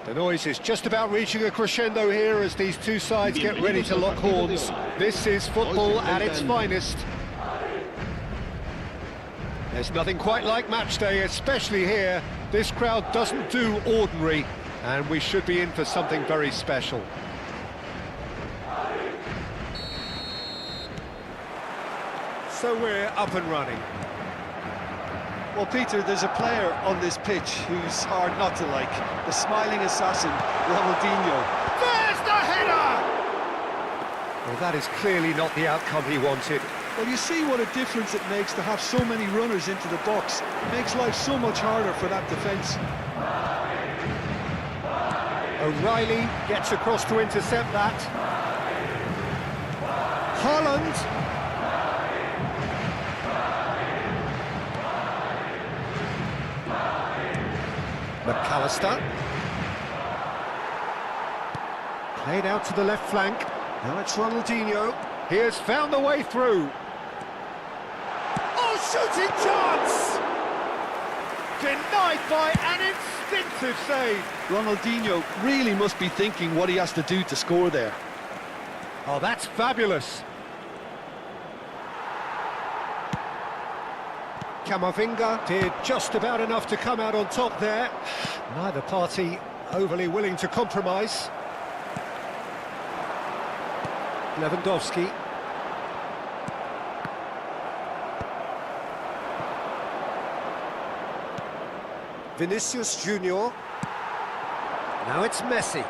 The noise is just about reaching a crescendo here as these two sides get ready to lock horns. This is football at its finest. There's nothing quite like match day, especially here. This crowd doesn't do ordinary, and we should be in for something very special. So we're up and running. Well, Peter, there's a player on this pitch who's hard not to like. The smiling assassin, Ronaldinho. There's the header! Well, that is clearly not the outcome he wanted. Well, you see what a difference it makes to have so many runners into the box. It makes life so much harder for that defence. O'Reilly gets across to intercept that. Haaland. McAllister. Played out to the left flank. Now it's Ronaldinho. He has found the way through. Oh, shooting chance! Denied by an instinctive save. Ronaldinho really must be thinking what he has to do to score there. Oh, that's fabulous. Camavinga did just about enough to come out on top there. Neither party overly willing to compromise. Lewandowski. Vinicius Junior. Now it's Messi.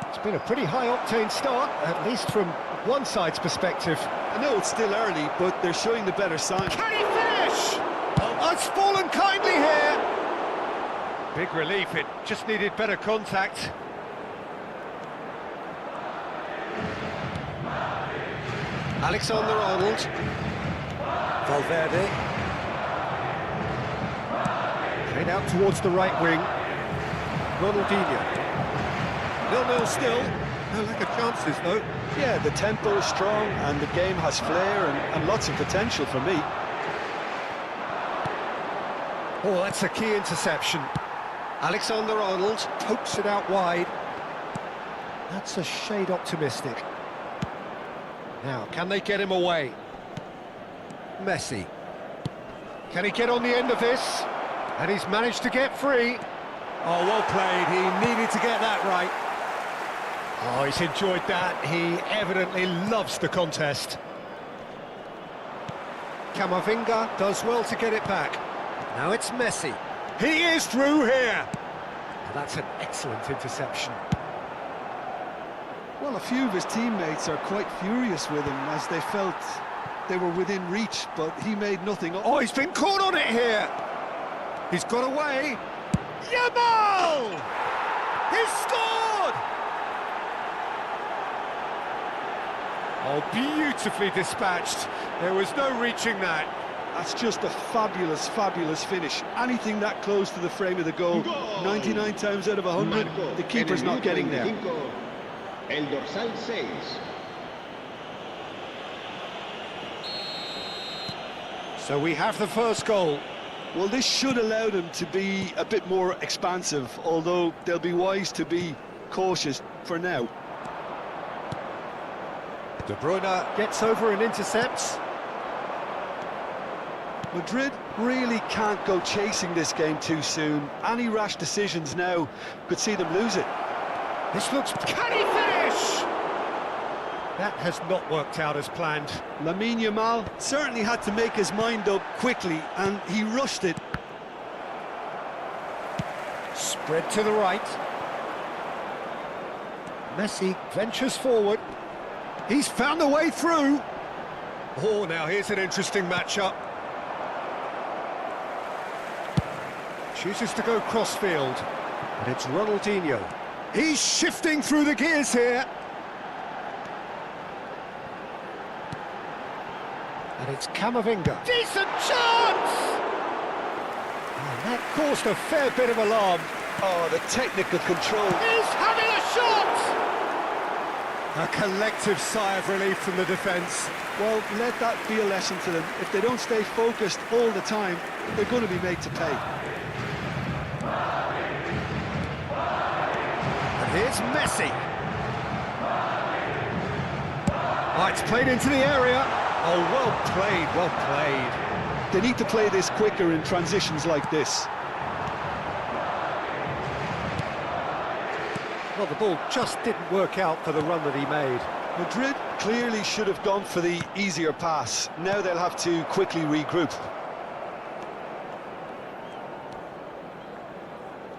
It's been a pretty high-octane start, at least from one side's perspective. I know it's still early, but they're showing the better sign. Can he finish? Oh, it's fallen kindly here. Big relief, it just needed better contact. Alexander-Arnold. Valverde. Played out towards the right wing. Ronaldinho. 0-0 still. No lack of chances, though. Yeah, the tempo is strong and the game has flair and lots of potential for me. Oh, that's a key interception. Alexander-Arnold pokes it out wide. That's a shade optimistic. Now, can they get him away? Messi. Can he get on the end of this? And he's managed to get free. Oh, well played. He needed to get that right. Oh, he's enjoyed that. He evidently loves the contest. Camavinga does well to get it back. Now it's Messi. He is through here. And that's an excellent interception. Well, a few of his teammates are quite furious with him as they felt they were within reach, but he made nothing of it. Oh, he's been caught on it here. He's got away. Yamal! He's scored! Oh, beautifully dispatched. There was no reaching that. That's just a fabulous, fabulous finish. Anything that close to the frame of the goal, 99 times out of 100, the keeper's not getting there. El dorsal 6. So we have the first goal. Well, this should allow them to be a bit more expansive, although they'll be wise to be cautious for now. De Bruyne gets over and intercepts. Madrid really can't go chasing this game too soon. Any rash decisions now could see them lose it. This looks... Can he finish? That has not worked out as planned. Lamine Yamal certainly had to make his mind up quickly, and he rushed it. Spread to the right. Messi ventures forward. He's found a way through. Oh, now here's an interesting matchup. Chooses to go crossfield. And it's Ronaldinho. He's shifting through the gears here. And it's Camavinga. Decent chance! And that caused a fair bit of alarm. Oh, the technical control. He's having a shot! A collective sigh of relief from the defence. Well, let that be a lesson to them. If they don't stay focused all the time, they're going to be made to pay. And here's Messi. Oh, it's played into the area. Oh, well played, well played. They need to play this quicker in transitions like this. Well, the ball just didn't work out for the run that he made. Madrid clearly should have gone for the easier pass. Now they'll have to quickly regroup.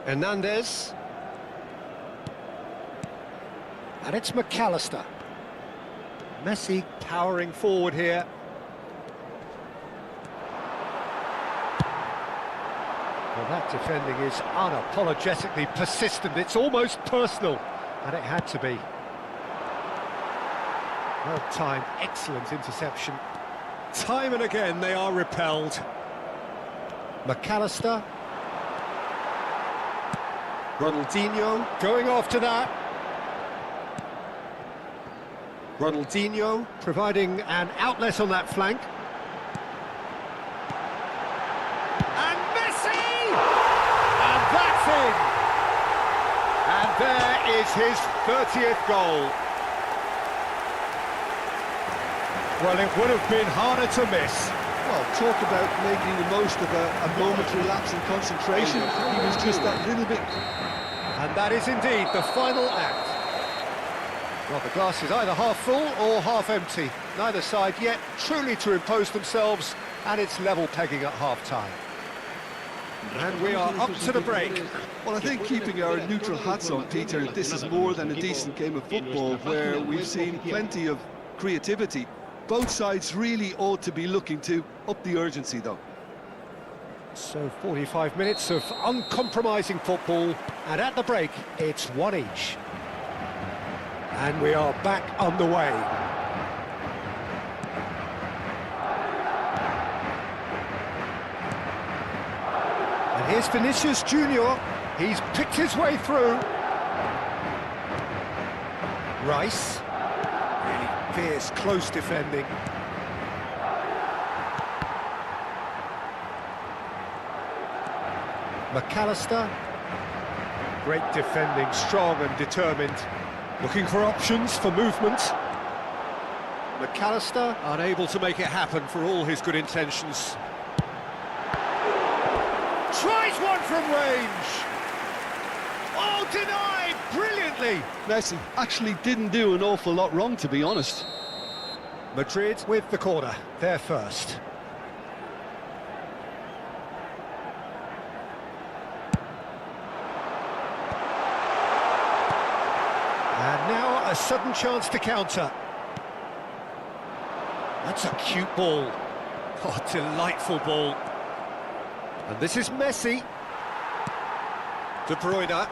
Hernandez. And it's McAllister. Messi powering forward here. Well, that defending is unapologetically persistent. It's almost personal, and it had to be. Well timed, excellent interception. Time and again they are repelled. McAllister. Ronaldinho going after that. Ronaldinho providing an outlet on that flank. And Messi! And that's in! And there is his 30th goal. Well, it would have been harder to miss. Well, talk about making the most of a momentary lapse in concentration. He was just that little bit... And that is indeed the final act. Well, the glass is either half full or half empty. Neither side yet truly to impose themselves, and it's level pegging at half-time. And we are up to the break. Well, I think keeping our neutral hats on, Peter, this is more than a decent game of football where we've seen plenty of creativity. Both sides really ought to be looking to up the urgency, though. So 45 minutes of uncompromising football, and at the break, it's one each. And we are back underway. And here's Vinicius Junior. He's picked his way through. Rice. Really fierce, close defending. McAllister. Great defending, strong and determined. Looking for options for movement. McAllister unable to make it happen for all his good intentions. Tries one from range. Oh, denied brilliantly. Messi actually didn't do an awful lot wrong, to be honest. Madrid with the corner, they're first. And now a sudden chance to counter. That's a cute ball. Oh, delightful ball. And this is Messi. De Bruyne.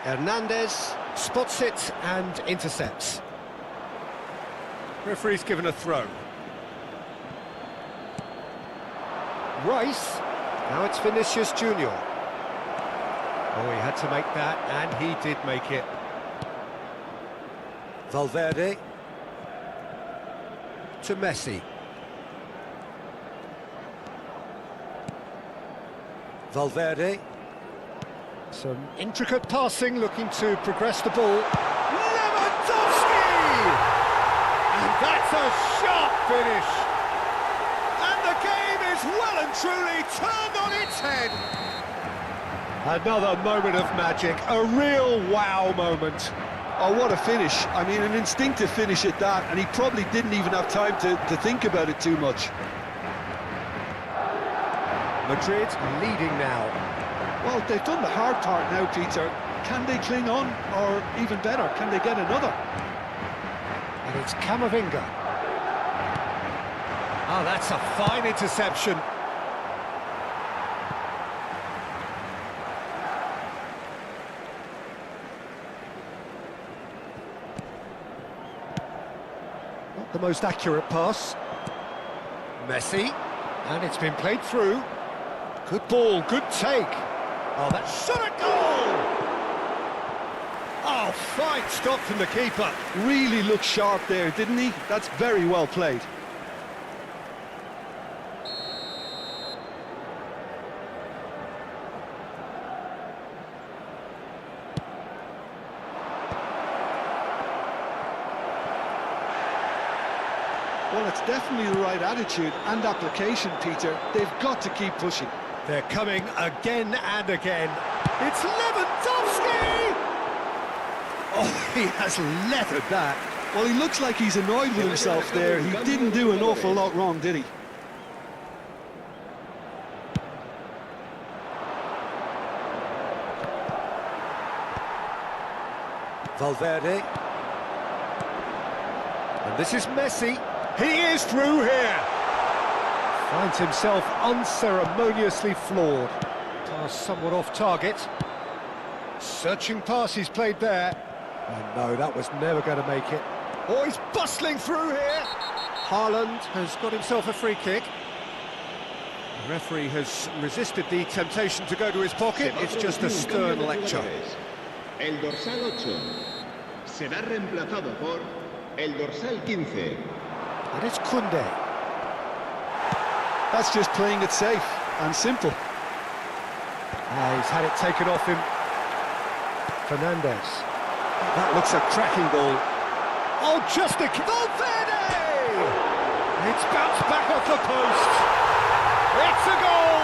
Hernandez spots it and intercepts. Referee's given a throw. Rice. Now it's Vinicius Junior. Oh, he had to make that, and he did make it. Valverde to Messi. Valverde. Some intricate passing, looking to progress the ball. Lewandowski! And that's a sharp finish. And the game is well and truly turned on its head. Another moment of magic, a real wow moment. Oh, what a finish. I mean, an instinctive finish at that, and he probably didn't even have time to think about it too much. Madrid leading now. Well, they've done the hard part now, Peter. Can they cling on, or even better, can they get another? And it's Camavinga. Oh, that's a fine interception. Not the most accurate pass. Messi. And it's been played through. Good ball, good take. Oh, that shot at goal! Oh, fine stop from the keeper. Really looked sharp there, didn't he? That's very well played. Well, it's definitely the right attitude and application, Peter. They've got to keep pushing. They're coming again and again. It's Lewandowski! Oh, he has leathered that. Well, he looks like he's annoyed with himself there. He didn't do an awful lot wrong, did he? Valverde. And this is Messi. He is through here. Finds himself unceremoniously floored. Pass somewhat off target. Searching pass he's played there. And no, that was never going to make it. Oh, he's bustling through here. Haaland has got himself a free kick. The referee has resisted the temptation to go to his pocket. It's just a stern lecture. El dorsal 8 será reemplazado por el dorsal 15. And it's Koundé. That's just playing it safe and simple. He's had it taken off him. Fernandez. That looks a cracking ball. Oh, just a... Valverde! It's bounced back off the post. It's a goal!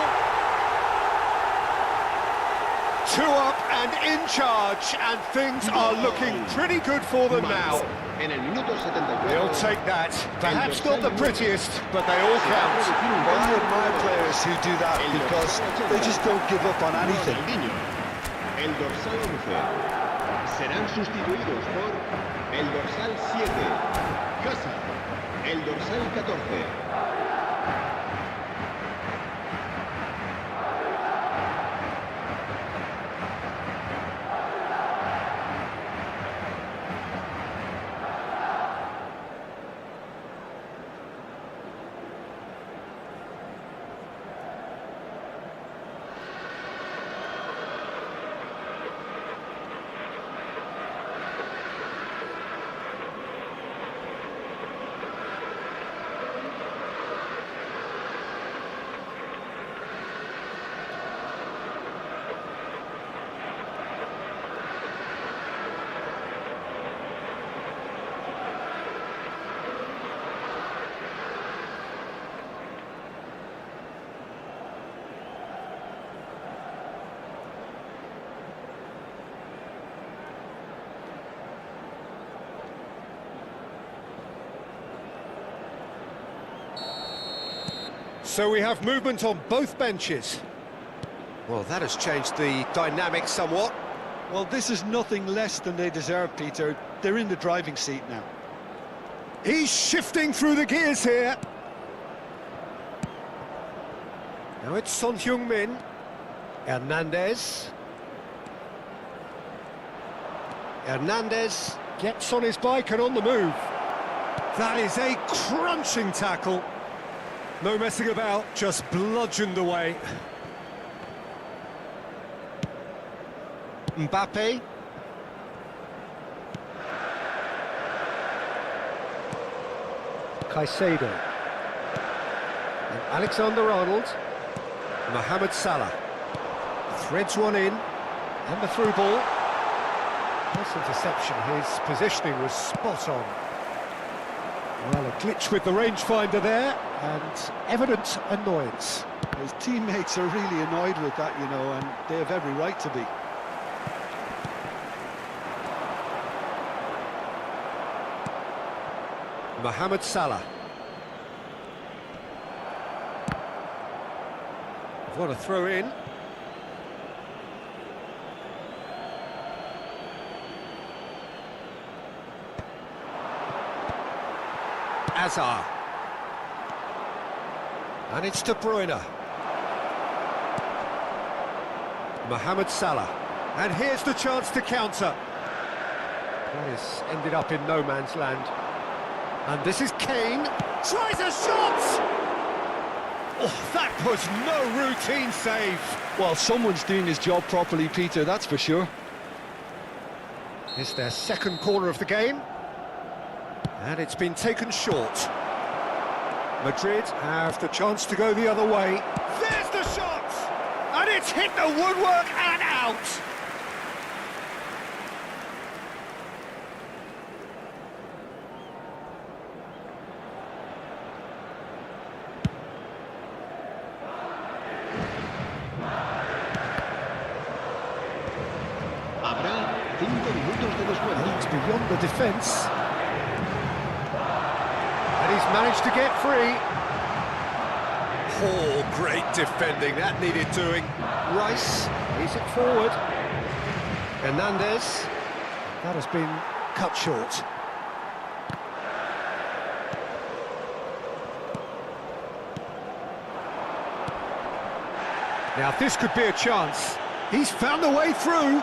2 up and in charge, and things are looking pretty good for them now. En el minuto 74. They'll take that. Perhaps not the prettiest, but they all count. Well, I admire players who do that because they just don't give up on anything. El dorsal 11 serán sustituidos por el dorsal 7, Casa, el dorsal 14. So we have movement on both benches. Well, that has changed the dynamic somewhat. Well, this is nothing less than they deserve, Peter. They're in the driving seat now. He's shifting through the gears here. Now it's Son Heung-min. Hernandez. Hernandez gets on his bike and on the move. That is a crunching tackle. No messing about, just bludgeoned away. Mbappe. Caicedo. And Alexander-Arnold. Mohamed Salah. Threads one in. And the through ball. Nice interception, his positioning was spot on. Well, a glitch with the rangefinder there, and evident annoyance. His teammates are really annoyed with that, you know, and they have every right to be. Mohamed Salah. What a throw in. Hazard. And it's De Bruyne. Mohamed Salah. And here's the chance to counter. Players ended up in no man's land. And this is Kane. Tries a shot! Oh, that was no routine save. Well, someone's doing his job properly, Peter, that's for sure. It's their second corner of the game. And it's been taken short. Madrid have the chance to go the other way. There's the shot! And it's hit the woodwork and out! Habrá 5 minutos de descuento. It's beyond the defence. And he's managed to get free. Oh, great defending, that needed doing. Rice, he's it forward. Hernandez, that has been cut short. Now this could be a chance. He's found the way through.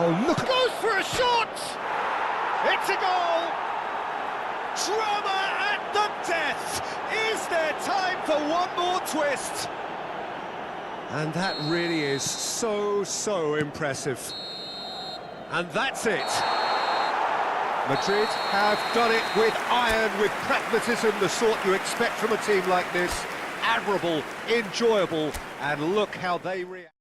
Oh, look, goes for a shot! It's a goal! Drama at the death! Is there time for one more twist? And that really is so impressive. And that's it. Madrid have done it with iron, with pragmatism, the sort you expect from a team like this. Admirable, enjoyable, and look how they react.